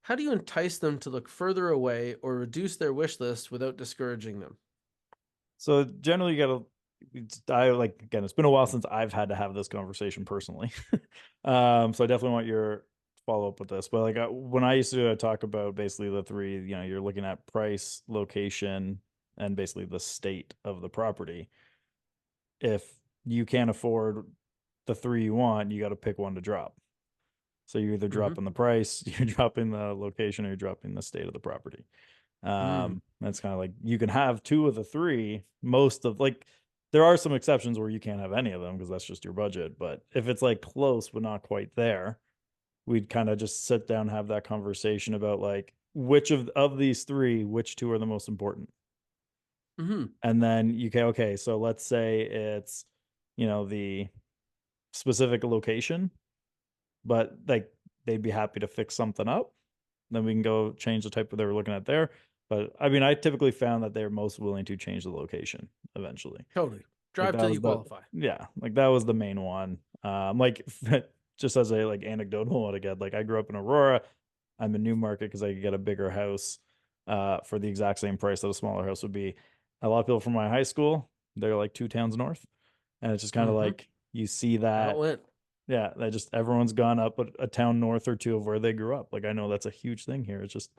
How do you entice them to look further away or reduce their wish list without discouraging them? So generally, you gotta. I like again. It's been a while since I've had to have this conversation personally. So I definitely want your follow up with this. But like when I used to talk about basically the three, you're looking at price, location, and basically the state of the property. If you can't afford the three you want, you got to pick one to drop. So you're either Mm-hmm. dropping the price, you're dropping the location, or you're dropping the state of the property. Mm. That's kind of like you can have two of the three. Most of like there are some exceptions where you can't have any of them because that's just your budget. But if it's like close but not quite there, we'd kind of just sit down and have that conversation about like which of these three, which two are the most important. Mm-hmm. And then you can okay, so let's say it's the specific location, but like they'd be happy to fix something up, then we can go change the type of they were looking at there. But I mean, I typically found that they're most willing to change the location eventually. Totally. Like Drive that till was you the qualify. yeah, like that was the main one. Like just as a like anecdotal one again, like I grew up in Aurora. I'm in Newmarket because I could get a bigger house for the exact same price that a smaller house would be. A lot of people from my high school, they're like two towns north, and it's just kind of Mm-hmm. like you see How it that went. yeah, that just everyone's gone up a town north or two of where they grew up. Like I know that's a huge thing here. It's just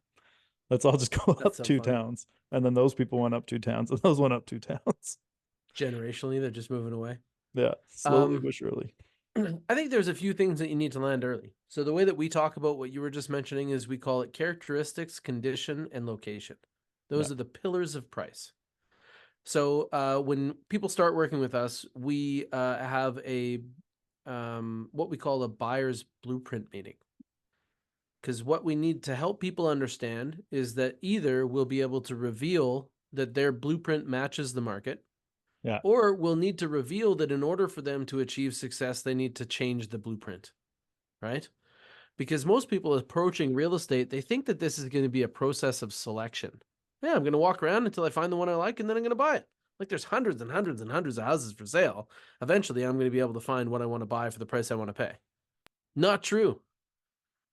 let's all just go That's up so two funny. towns. And then those people went up two towns and those went up two towns. Generationally, they're just moving away. Yeah, slowly Um, but surely. I think there's a few things that you need to land early. So the way that we talk about what you were just mentioning is we call it characteristics, condition, and location. Yeah, Those are the pillars of price. So when people start working with us, we have a what we call a buyer's blueprint meeting. Because what we need to help people understand is that either we'll be able to reveal that their blueprint matches the market, yeah, or we'll need to reveal that in order for them to achieve success, they need to change the blueprint, right? Because most people approaching real estate, they think that this is going to be a process of selection. Yeah, I'm going to walk around until I find the one I like and then I'm going to buy it. Like there's hundreds and hundreds and hundreds of houses for sale. Eventually, I'm going to be able to find what I want to buy for the price I want to pay. Not true.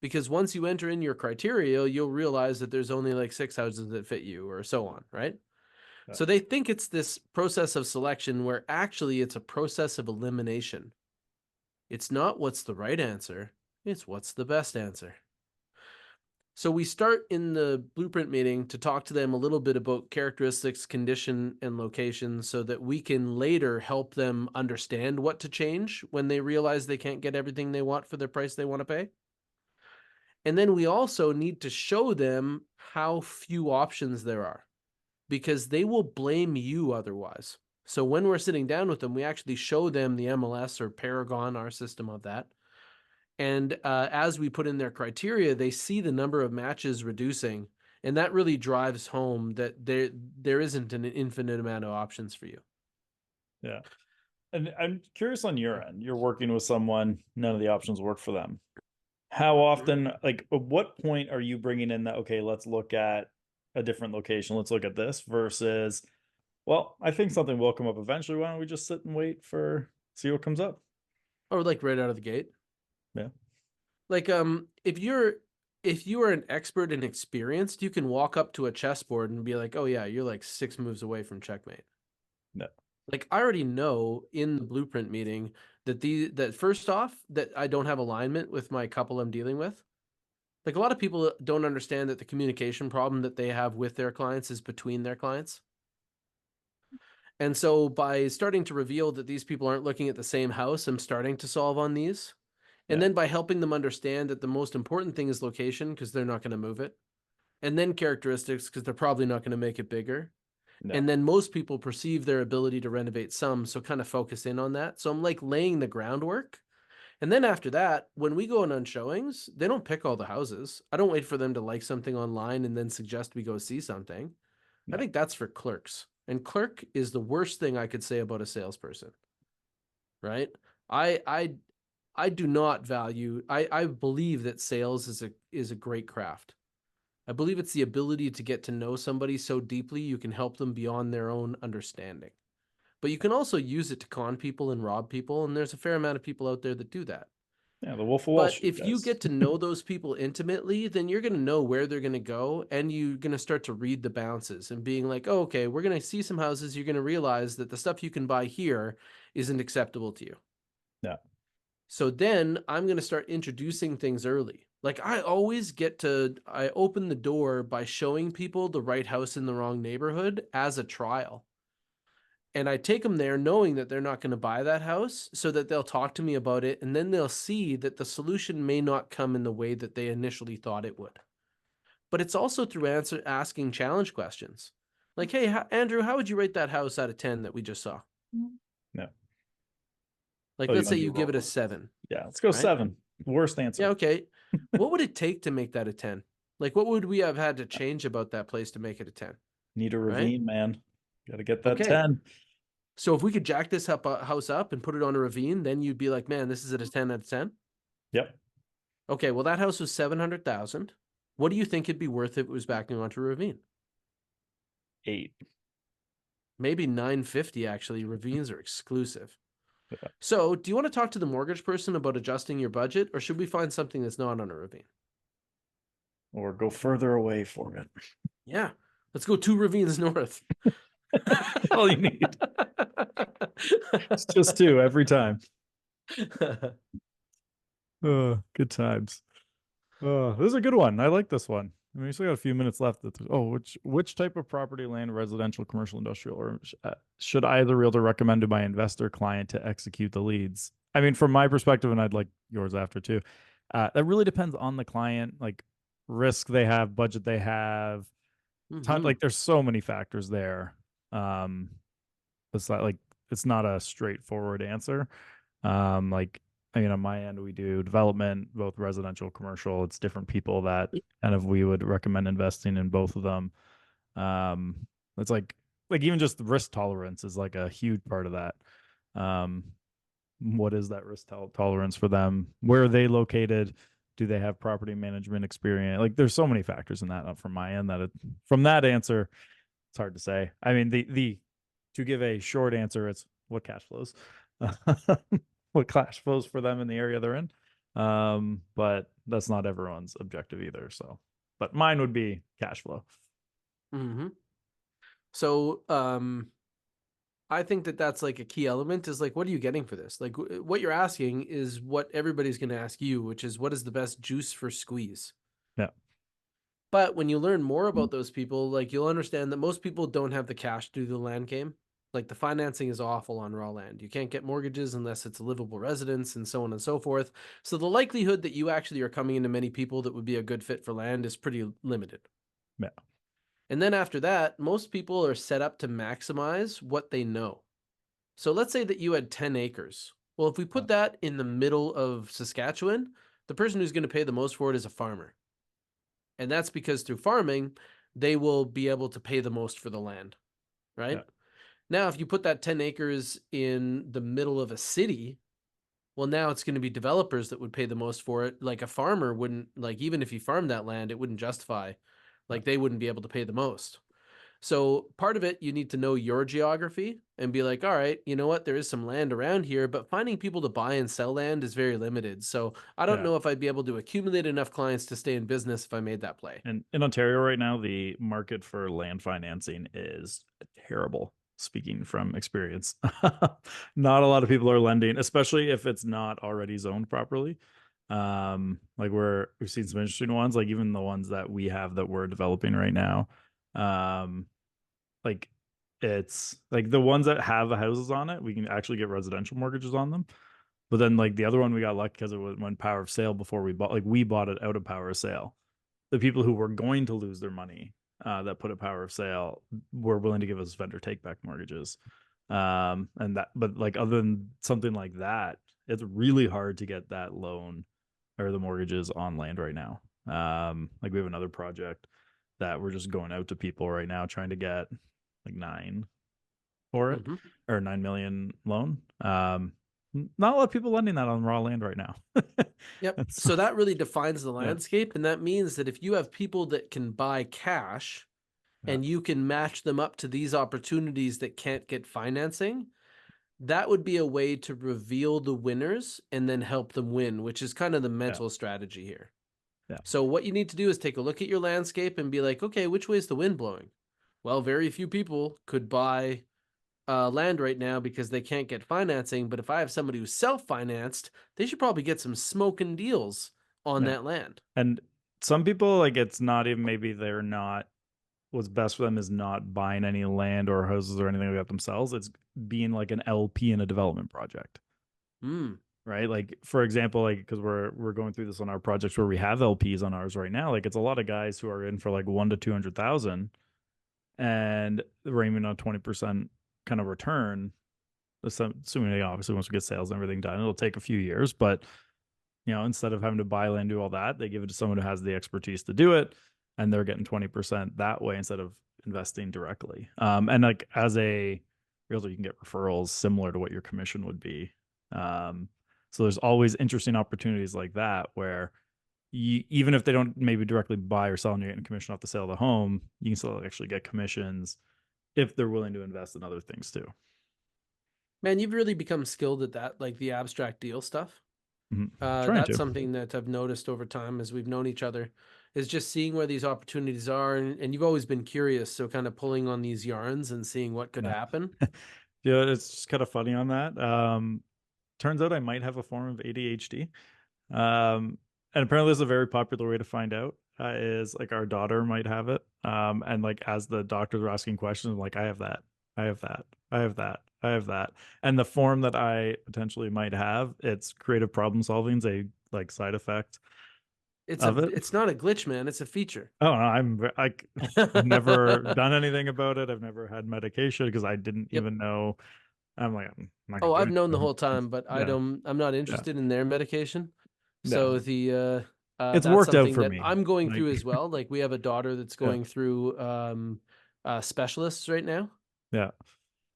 Because once you enter in your criteria, you'll realize that there's only like 6 houses that fit you or so on, right? yeah, So they think it's this process of selection where actually it's a process of elimination. It's not what's the right answer, it's what's the best answer. So we start in the blueprint meeting to talk to them a little bit about characteristics, condition, and location so that we can later help them understand what to change when they realize they can't get everything they want for the price they want to pay. And then we also need to show them how few options there are because they will blame you otherwise. So when we're sitting down with them, we actually show them the MLS or Paragon, our system of that. And as we put in their criteria, they see the number of matches reducing. And that really drives home that there isn't an infinite amount of options for you. yeah. And I'm curious on your end. You're working with someone, none of the options work for them. How often, like, at what point are you bringing in that, okay, let's look at a different location, let's look at this versus, well, I think something will come up eventually. Why don't we just sit and wait for, see what comes up? Or like right out of the gate. Yeah. Like, if you are an expert and experienced, you can walk up to a chessboard and be like, "Oh yeah, you're like 6 moves away from checkmate." No. Like, I already know in the blueprint meeting that first off that I don't have alignment with my couple I'm dealing with. Like, a lot of people don't understand that the communication problem that they have with their clients is between their clients. And so by starting to reveal that these people aren't looking at the same house, I'm starting to solve on these. And Yeah. then by helping them understand that the most important thing is location because they're not going to move it. And then characteristics because they're probably not going to make it bigger. No. And then most people perceive their ability to renovate some, so kind of focus in on that. So I'm like laying the groundwork. And then after that, when we go on showings, they don't pick all the houses. I don't wait for them to like something online and then suggest we go see something. I No. think that's for clerks. And clerk is the worst thing I could say about a salesperson, right? I I I do not value I believe that sales is a great craft. I believe it's the ability to get to know somebody so deeply you can help them beyond their own understanding. But you can also use it to con people and rob people, and there's a fair amount of people out there that do that. Yeah. The Wolf of Wall But Street if you guys. get to know those people intimately, then you're going to know where they're going to go and you're going to start to read the bounces and being like, oh, okay, we're going to see some houses. You're going to realize that the stuff you can buy here isn't acceptable to you. Yeah. So then I'm going to start introducing things early. Like I open the door by showing people the right house in the wrong neighborhood as a trial. And I take them there knowing that they're not going to buy that house so that they'll talk to me about it. And then they'll see that the solution may not come in the way that they initially thought it would. But it's also through asking challenge questions. Like, hey, Andrew, how would you rate that house out of 10 that we just saw? No. Like, Oh, you let's say want to you do give roll? it a 7, Yeah. Let's go right? 7. Worst Yeah, answer. okay. What would it take to make that a 10? Like, what would we have had to change about that place to make it a 10, Need a right? ravine, man. Got to get that Okay. 10. So if we could jack this house up and put it on a ravine, then you'd be like, man, this is at a 10 out of 10. Yep. Okay, well, that house was 700,000. What do you think it'd be worth if it was backing onto a ravine? 8. Maybe 950, actually. Ravines are exclusive. Yeah. So, do you want to talk to the mortgage person about adjusting your budget, or should we find something that's not on a ravine? Or go further away for it. Yeah, let's go 2 ravines north. That's all you need. It's just 2 every time. Oh, good times. Oh, this is a good one. I like this one. I mean, we still got a few minutes left. Oh, which type of property, land, residential, commercial, industrial, or should I, the realtor, recommend to my investor client to execute the leads? I mean, from my perspective, and I'd like yours after too. That really depends on the client, like risk they have, budget they have, time. Mm-hmm. Like, there's so many factors there. Um, it's not like it's not a straightforward answer. Like, I mean, on my end, we do development, both residential, commercial. It's different people that kind of we would recommend investing in both of them. Um, it's like even just the risk tolerance is like a huge part of that. Um, what is that risk tolerance for them? Where are they located? Do they have property management experience? Like, there's so many factors in that from my end that from that answer, it's hard to say. I mean, the to give a short answer, it's what cash flows, what cash flows for them in the area they're in. But that's not everyone's objective either. So, but mine would be cash flow. Mm-hmm. So, I think that that's like a key element is like, what are you getting for this? Like, what you're asking is what everybody's going to ask you, which is what is the best juice for squeeze? Yeah. But when you learn more about those people, like you'll understand that most people don't have the cash to do the land game. Like the financing is awful on raw land. You can't get mortgages unless it's a livable residence and so on and so forth. So the likelihood that you actually are coming into many people that would be a good fit for land is pretty limited. Yeah. And then after that, most people are set up to maximize what they know. So let's say that you had 10 acres. Well, if we put that in the middle of Saskatchewan, the person who's going to pay the most for it is a farmer. And that's because through farming, they will be able to pay the most for the land, right? Yeah. Now, if you put that 10 acres in the middle of a city, well, now it's going to be developers that would pay the most for it. Like a farmer wouldn't, like, even if he farmed that land, it wouldn't justify, like, they wouldn't be able to pay the most. So part of it, you need to know your geography and be like, all right, you know what? There is some land around here, but finding people to buy and sell land is very limited. So I don't Yeah. know if I'd be able to accumulate enough clients to stay in business if I made that play. And in Ontario right now, the market for land financing is terrible. Speaking from experience, not a lot of people are lending, especially if it's not already zoned properly. Like we've seen some interesting ones, like even the ones that we have that we're developing right now. Um, like it's like the ones that have houses on it, we can actually get residential mortgages on them. But then like the other one we got lucky because it went power of sale before we bought, like we bought it out of power of sale. The people who were going to lose their money that put a power of sale were willing to give us vendor take back mortgages. And that, but like other than something like that, it's really hard to get that loan or the mortgages on land right now. Like we have another project that we're just going out to people right now trying to get like 9 for it, Mhm. or 9 million loan. Not a lot of people lending that on raw land right now. Yep. That's So that really defines the yeah, landscape. And that means that if you have people that can buy cash yeah, and you can match them up to these opportunities that can't get financing, that would be a way to reveal the winners and then help them win, which is kind of the yeah, mental strategy here. yeah, So what you need to do is take a look at your landscape and be like, okay, which way is the wind blowing? Well, very few people could buy land right now because they can't get financing. But if I have somebody who's self-financed, they should probably get some smoking deals on yeah. that land. And some people, like, it's not even, maybe they're not, what's best for them is not buying any land or houses or anything like that themselves. It's being like an LP in a development project, Hmm. right? Like for example, like because we're going through this on our projects where we have LPs on ours right now. Like it's a lot of guys who are in for like 1 to 200,000, and we're aiming on 20% kind of return. Assuming obviously once we get sales and everything done, it'll take a few years, but instead of having to buy land, do all that, they give it to someone who has the expertise to do it, and they're getting 20% that way instead of investing directly. And like as a realtor, you can get referrals similar to what your commission would be. Um, so there's always interesting opportunities like that where even if they don't maybe directly buy or sell and you're getting commission off the sale of the home, you can still actually get commissions if they're willing to invest in other things too. Man, you've really become skilled at that, like the abstract deal stuff. Trying That's to. something that I've noticed over time as we've known each other, is just seeing where these opportunities are. And you've always been curious. So kind of pulling on these yarns and seeing what could Yeah. happen. Yeah, it's just kind of funny on that. Turns out I might have a form of ADHD. And apparently, this is a very popular way to find out. Is like our daughter might have it. And like as the doctors are asking questions, I'm like, I have that, I have that, I have that, I have that. And the form that I potentially might have, it's creative problem solving is a like side effect of it. It's not a glitch, man. It's a feature. Oh no, I've never done anything about it. I've never had medication because I didn't Yep. even know. I'm like, I'm not gonna Oh, do I've known the anything. whole time, but Yeah, I'm not yeah, interested in their medication. yeah. So It's that's worked out something for that me. I'm going Like, through as well. Like we have a daughter that's yeah, going through specialists right now, yeah.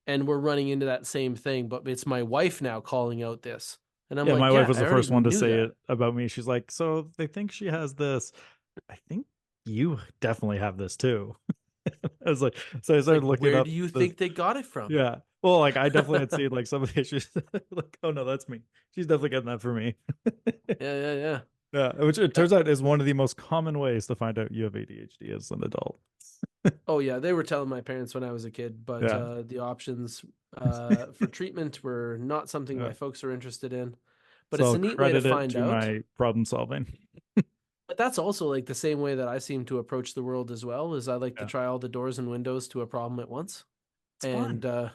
and we're running into that same thing, but it's my wife now calling out this. And I'm Yeah, my like, wife yeah, was I the already first one to knew say that. it about me. She's like, "So they think she has this. I think you definitely have this too." I was like, so I It's started like, looking where do up you this. think they got it from? Yeah. Well, like I definitely had seen like some of the issues. Like, oh no, that's me. She's definitely getting that for me. Yeah, yeah, yeah. Yeah, which it Uh, turns out is one of the most common ways to find out you have ADHD as an adult. oh yeah, they were telling my parents when I was a kid, but Yeah. the options for treatment were not something Yeah. my folks are interested in. But So it's I'll a neat way to credit it find to out. my problem solving. But that's also like the same way that I seem to approach the world as well, is I like to Yeah. try all the doors and windows to a problem at once. It's fun. And yeah,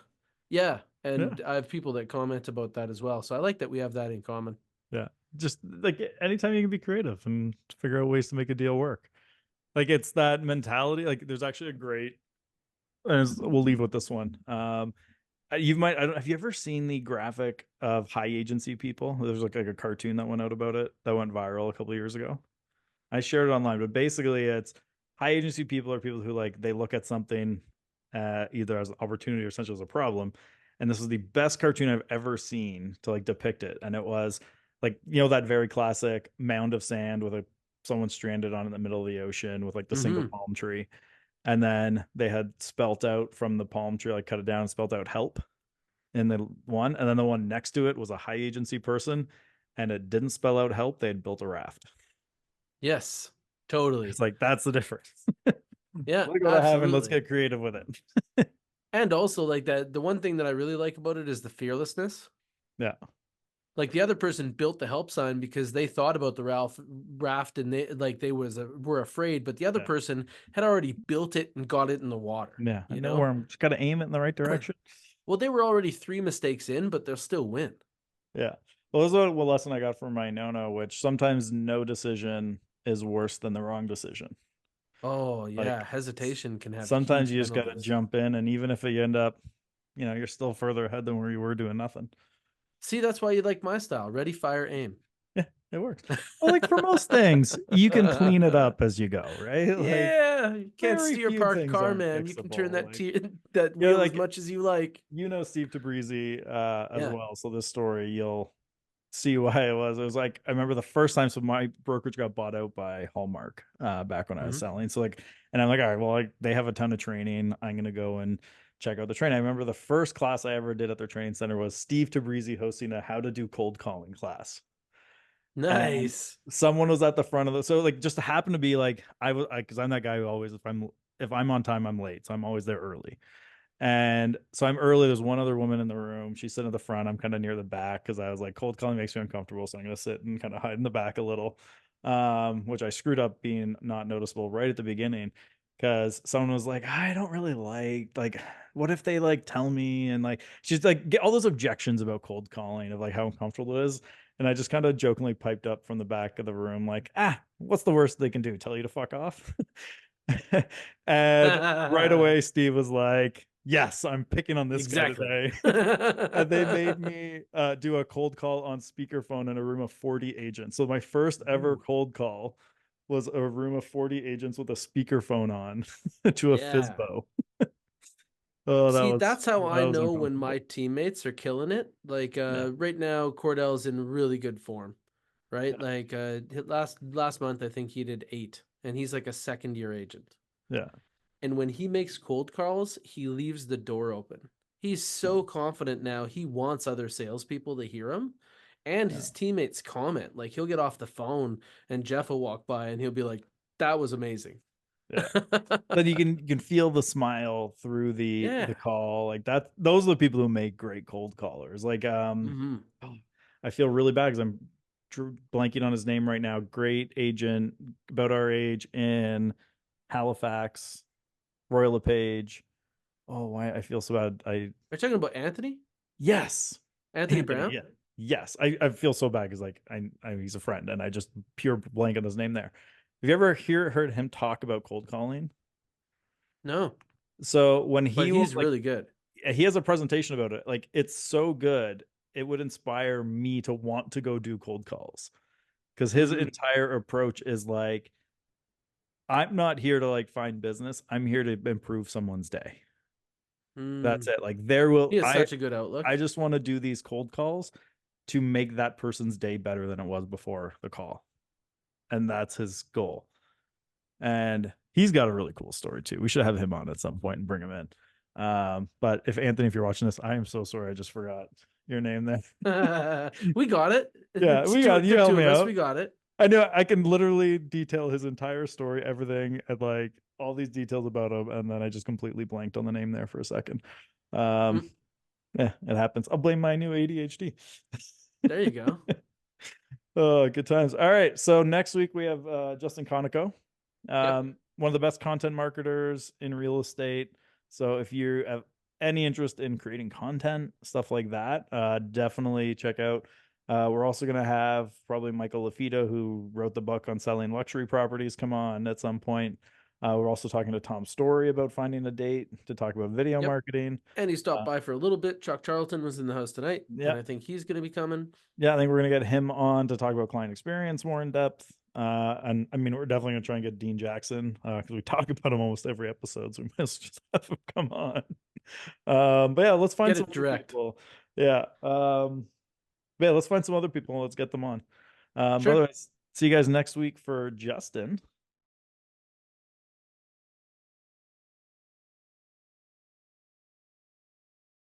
Yeah. and I have people that comment about that as well. So I like that we have that in common. Yeah. Just like anytime you can be creative and figure out ways to make a deal work. Like it's that mentality. Like there's actually a great, and we'll leave with this one. You might, I don't, have you ever seen the graphic of high agency people? There's like a cartoon that went out about it that went viral a couple of years ago. I shared it online, but basically it's high agency people are people who like they look at something either as an opportunity or essentially as a problem. And this is the best cartoon I've ever seen to like depict it. And it was like, that very classic mound of sand with someone stranded on in the middle of the ocean with like the single Hmm. palm tree. And then they had spelt out from the palm tree, like cut it down and spelt out help in the one. And then the one next to it was a high agency person and it didn't spell out help. They had built a raft. Yes, totally. It's like, that's the difference. Yeah, Look what I have and let's absolutely. get creative with it. And also like that, the one thing that I really like about it is the fearlessness. Yeah. Like the other person built the help sign because they thought about the Ralph raft and were afraid, but the other Yeah. person had already built it and got it in the water. Yeah. I You know know? where I'm just got to aim it in the right direction. Well, they were already 3 mistakes in, but they'll still win. Yeah. Well, this is what lesson I got from my no, which sometimes no decision is worse than the wrong decision. Oh yeah, Like hesitation can have sometimes huge you just got to penalties. jump in, and even if you end up, you're still further ahead than where you were doing nothing. See, that's why you like my style. Ready, fire, aim. Yeah, it works. Well, like for most things, you can clean it up as you go, right? Like Yeah, you can't very steer few parked things car, aren't man. You can turn fixable. that Like that wheel as like much as you like. Steve Tabrizi as Yeah. well. So this story, you'll see why it was. It was like I remember the first time so my brokerage got bought out by Hallmark back when I was Hmm. selling. So like, and I'm like, all right, well, like they have a ton of training. I'm gonna go and check out the training. I remember the first class I ever did at their training center was Steve Tabrizi hosting a how to do cold calling class. And Nice. someone was at the front of the so like just happened to be like I was because I'm that guy who always if I'm on time I'm late, so I'm always there early. And so I'm early. There's one other woman in the room. She's sitting at the front. I'm kind of near the back because I was like, cold calling makes me uncomfortable. So I'm going to sit and kind of hide in the back a little, which I screwed up being not noticeable right at the beginning because someone was like, I don't really like, what if they like tell me? And like, she's like, get all those objections about cold calling of like how uncomfortable it is. And I just kind of jokingly piped up from the back of the room, like, what's the worst they can do? Tell you to fuck off? And right away, Steve was like, yes, I'm picking on this guy Exactly. today. And they made me do a cold call on speakerphone in a room of 40 agents. So my first ever Ooh, cold call was a room of 40 agents with a speakerphone on to a yeah. FISBO. Oh, See, that's how that I was know when my uncomfortable. teammates are killing it. Like Yeah. right now, Cordell's in really good form, right? Yeah. Like last month, I think he did 8, and he's like a second year agent. Yeah. And when he makes cold calls, he leaves the door open. He's so confident now. He wants other salespeople to hear him, and Yeah. his teammates comment. Like he'll get off the phone, and Jeff will walk by, and he'll be like, "That was amazing." Yeah. Then you can feel the smile through the Yeah. call like that. Those are the people who make great cold callers. Like Hmm. I feel really bad because I'm blanking on his name right now. Great agent about our age in Halifax, Royal LePage. Oh, why I feel so bad. Are you talking about Anthony? Yes, Anthony Anthony. Brown? Yeah, yes. I feel so bad because like he's a friend and I just pure blank on his name there. Have you ever heard him talk about cold calling? No, So when but he will he's like really good. he has a presentation about it. Like it's so good, it would inspire me to want to go do cold calls because his Hmm. entire approach is like, I'm not here to like find business. I'm here to improve someone's day. That's Mm. it. Like there will He has such a good I outlook. just want to do these cold calls to make that person's day better than it was before the call. And that's his goal. And he's got a really cool story too. We should have him on at some point and bring him in. But if Anthony, if you're watching this, I am so sorry. I just forgot your name there. We got it. Yeah, It's we got you the help two me of us. We out. got it. I know I can literally detail his entire story, everything, and like all these details about him, and then I just completely blanked on the name there for a second. Um, Mm, yeah, it happens. I'll blame my new ADHD. there you go. Oh, good times. All right, so next week we have Justin Conoco, Yep. one of the best content marketers in real estate. So if you have any interest in creating content, stuff like that, definitely check out. We're also going to have probably Michael Lafita, who wrote the book on selling luxury properties, come on at some point. We're also talking to Tom Story about finding a date to talk about video Yep. marketing. And he stopped Uh, by for a little bit. Chuck Charlton was in the house tonight, and yeah, I think he's going to be coming. yeah, I think we're gonna get him on to talk about client experience more in depth. And I mean, we're definitely gonna try and get Dean Jackson because we talk about him almost every episode, so we must just have him come on. But yeah, let's find Get some it other direct. people. Yeah, but yeah, let's find some other people and let's get them on. But Sure. otherwise, see you guys next week for Justin.